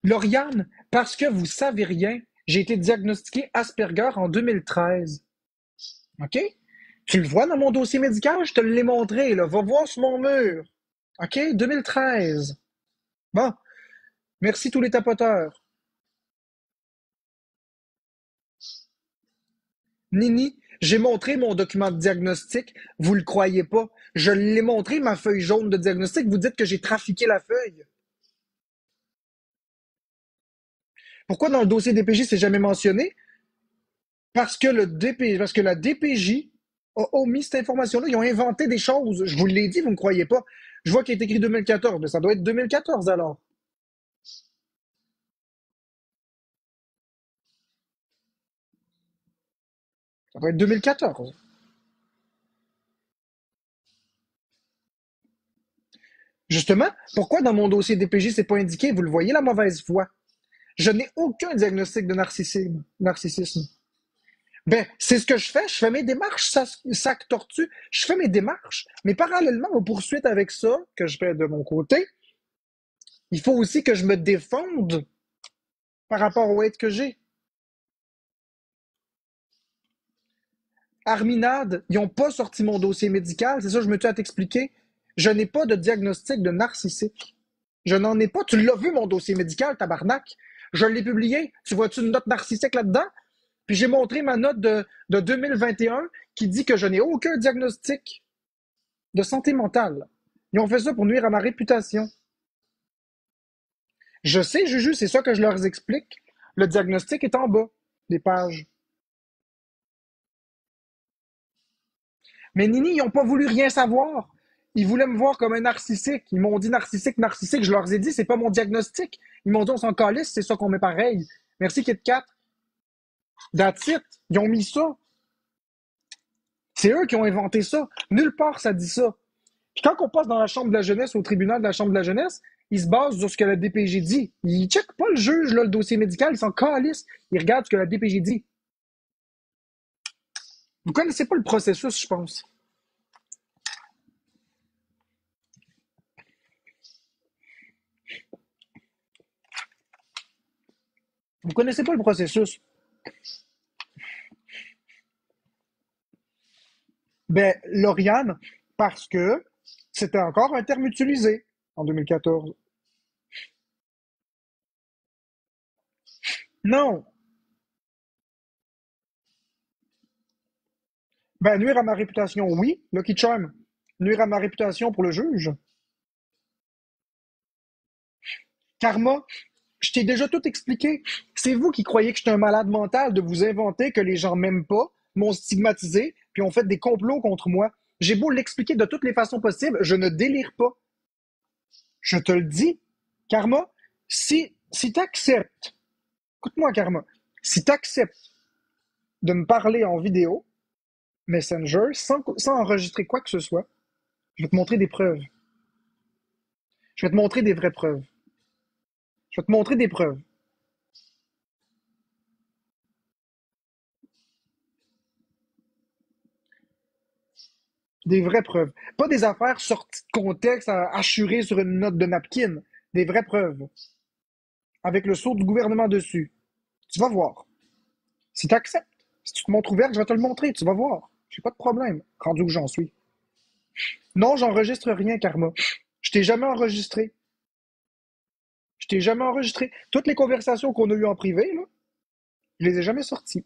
Lauriane, parce que vous savez rien, j'ai été diagnostiqué Asperger en 2013. OK? Tu le vois dans mon dossier médical? Je te l'ai montré, là. Va voir sur mon mur. OK? 2013. Bon. Merci tous les tapoteurs. Nini, J'ai montré mon document de diagnostic, vous le croyez pas. Je l'ai montré, ma feuille jaune de diagnostic, vous dites que j'ai trafiqué la feuille. Pourquoi dans le dossier DPJ, c'est jamais mentionné? Parce que la DPJ a omis cette information-là. Ils ont inventé des choses. Je vous l'ai dit, vous ne me croyez pas. Je vois qu'il est écrit 2014, mais ça doit être 2014 alors. Ça doit être 2014. Justement, pourquoi dans mon dossier DPJ, c'est pas indiqué? Vous le voyez, la mauvaise foi. Je n'ai aucun diagnostic de narcissisme. Ben, c'est ce que je fais. Je fais mes démarches, sac tortue. Je fais mes démarches. Mais parallèlement aux poursuites avec ça, que je fais de mon côté, il faut aussi que je me défende par rapport au aide que j'ai. Arminade, ils n'ont pas sorti mon dossier médical. C'est ça, je me tue à t'expliquer. Je n'ai pas de diagnostic de narcissique. Je n'en ai pas. Tu l'as vu, mon dossier médical, tabarnak. Je l'ai publié. Tu vois-tu une note narcissique là-dedans? Puis j'ai montré ma note de 2021 qui dit que je n'ai aucun diagnostic de santé mentale. Ils ont fait ça pour nuire à ma réputation. Je sais, Juju, c'est ça que je leur explique. Le diagnostic est en bas des pages. Mais Nini, ils n'ont pas voulu rien savoir. Ils voulaient me voir comme un narcissique. Ils m'ont dit narcissique, narcissique. Je leur ai dit, c'est pas mon diagnostic. Ils m'ont dit, on s'en calisse, c'est ça qu'on met pareil. Merci, Kit Kat. That's it. Ils ont mis ça. C'est eux qui ont inventé ça. Nulle part ça dit ça. Puis quand on passe dans la chambre de la jeunesse, au tribunal de la chambre de la jeunesse, ils se basent sur ce que la DPJ dit. Ils checkent pas le juge, là, le dossier médical, ils s'en calissent. Ils regardent ce que la DPJ dit. Vous connaissez pas le processus, je pense. Vous connaissez pas le processus. Ben, Lauriane, parce que c'était encore un terme utilisé en 2014. Non. Ben, nuire à ma réputation, oui. Lucky Charm. Nuire à ma réputation pour le juge. Karma, je t'ai déjà tout expliqué. C'est vous qui croyez que je suis un malade mental de vous inventer que les gens m'aiment pas, m'ont stigmatisé, puis ont fait des complots contre moi. J'ai beau l'expliquer de toutes les façons possibles, je ne délire pas. Je te le dis, Karma, si tu acceptes, écoute-moi, Karma, si tu acceptes de me parler en vidéo, Messenger, sans enregistrer quoi que ce soit, je vais te montrer des preuves. Je vais te montrer des vraies preuves. Je vais te montrer des preuves. Des vraies preuves. Pas des affaires sorties de contexte, hachurées sur une note de napkin. Des vraies preuves. Avec le sceau du gouvernement dessus. Tu vas voir. Si tu acceptes, si tu te montres ouvert, je vais te le montrer. Tu vas voir. J'ai pas de problème, rendu où j'en suis. Non, j'enregistre rien, Karma. Je t'ai jamais enregistré. Je t'ai jamais enregistré. Toutes les conversations qu'on a eues en privé, là, je les ai jamais sorties.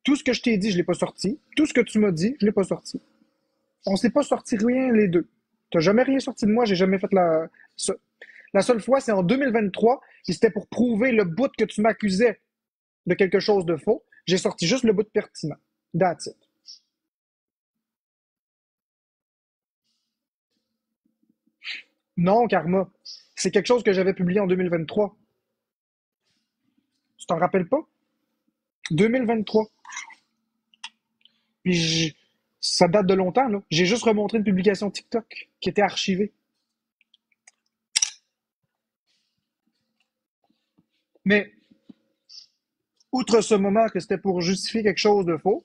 Tout ce que je t'ai dit, je l'ai pas sorti. Tout ce que tu m'as dit, je l'ai pas sorti. On s'est pas sorti rien, les deux. T'as jamais rien sorti de moi, j'ai jamais fait la seule fois, c'est en 2023, et c'était pour prouver le bout que tu m'accusais de quelque chose de faux. J'ai sorti juste le bout pertinent. That's it. Non, Karma. C'est quelque chose que j'avais publié en 2023. Tu t'en rappelles pas? 2023. Puis ça date de longtemps, là. J'ai juste remontré une publication TikTok qui était archivée. Mais, outre ce moment que c'était pour justifier quelque chose de faux,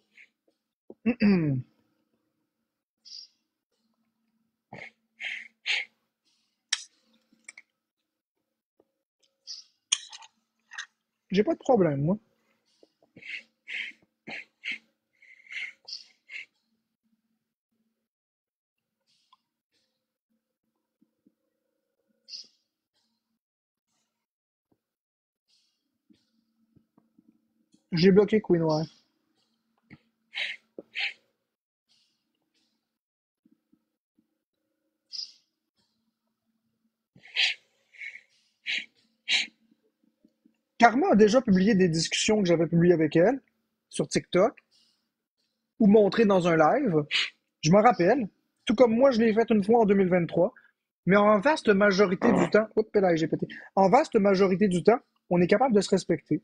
j'ai pas de problème, moi. J'ai bloqué Queen, ouais. Karma a déjà publié des discussions que j'avais publiées avec elle sur TikTok ou montrées dans un live. Je m'en rappelle. Tout comme moi, je l'ai fait une fois en 2023. Mais en vaste majorité du temps, oups, là, j'ai pété. En vaste majorité du temps, on est capable de se respecter.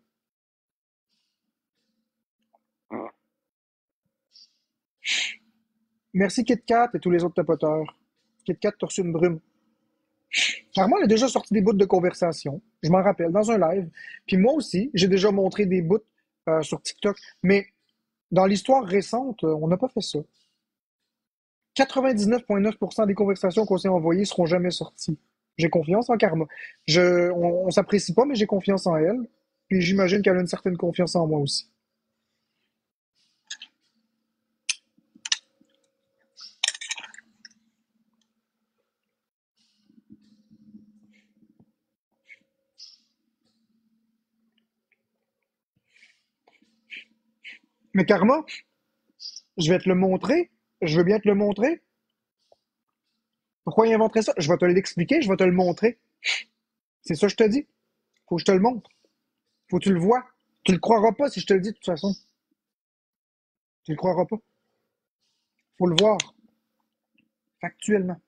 Merci KitKat et tous les autres tapoteurs. KitKat, t'as reçu une brume. Carrément, elle a déjà sorti des bouts de conversation. Je m'en rappelle, dans un live. Puis moi aussi, j'ai déjà montré des bouts sur TikTok. Mais dans l'histoire récente, on n'a pas fait ça. 99,9% des conversations qu'on s'est envoyées seront jamais sorties. J'ai confiance en Karma. On s'apprécie pas, mais j'ai confiance en elle. Puis j'imagine qu'elle a une certaine confiance en moi aussi. Mais Karma, je vais te le montrer. Je veux bien te le montrer. Pourquoi il inventerait ça? Je vais te l'expliquer, je vais te le montrer. C'est ça que je te dis. Faut que je te le montre. Faut que tu le vois. Tu le croiras pas si je te le dis de toute façon. Tu le croiras pas. Faut le voir. Factuellement.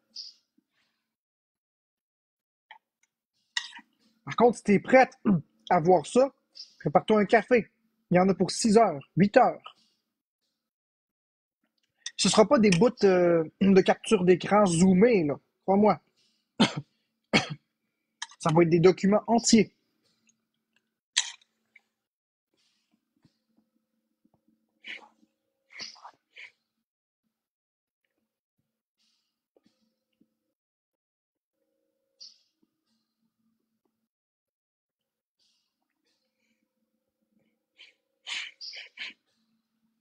Par contre, si t'es prête à voir ça, prépare-toi un café. Il y en a pour 6 heures, 8 heures. Ce sera pas des bouts de capture d'écran zoomés, là. Crois-moi. Ça va être des documents entiers.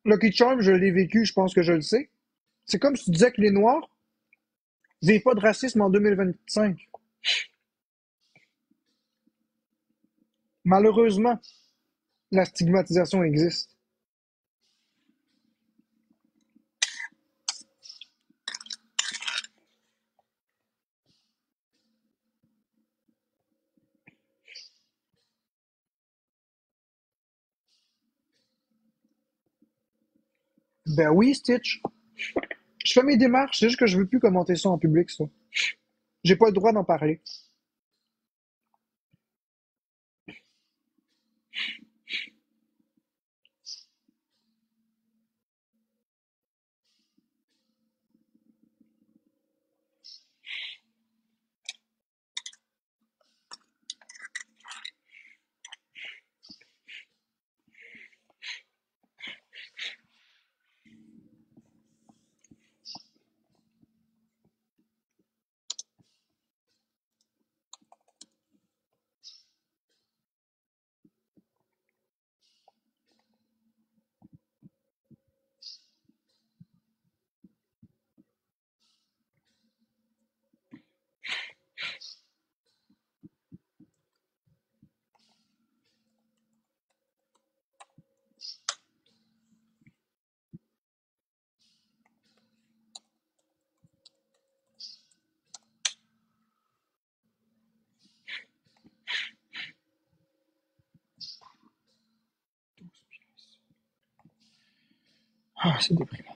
Lucky Charm, je l'ai vécu, je pense que je le sais. C'est comme si tu disais que les Noirs vivent pas de racisme en 2025. Malheureusement, la stigmatisation existe. Ben oui, Stitch. Je fais mes démarches, c'est juste que je veux plus commenter ça en public, ça. J'ai pas le droit d'en parler. Ah, c'est déprimant.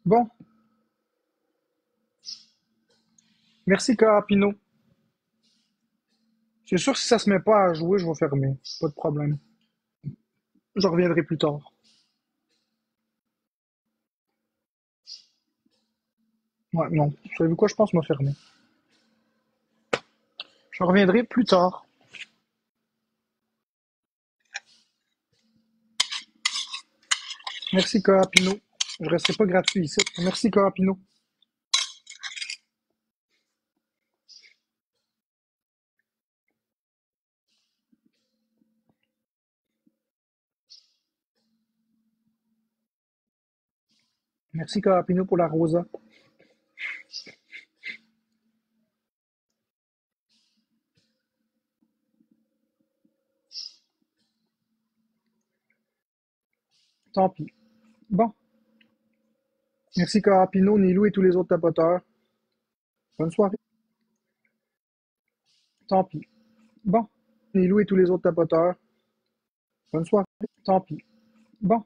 Bon, merci Carapino. C'est sûr que si ça se met pas à jouer, je vais fermer. Pas de problème. Je reviendrai plus tard. Ouais, non. Vous savez quoi, je pense que je vais fermer. Je reviendrai plus tard. Merci, Carapino. Je resterai pas gratuit ici. Merci, Carapino. Merci, Carapino, pour la rosa. Tant pis. Bon. Merci, Carapino, Nilou et tous les autres tapoteurs. Bonne soirée. Tant pis. Bon. Nilou et tous les autres tapoteurs. Bonne soirée. Tant pis. Bon.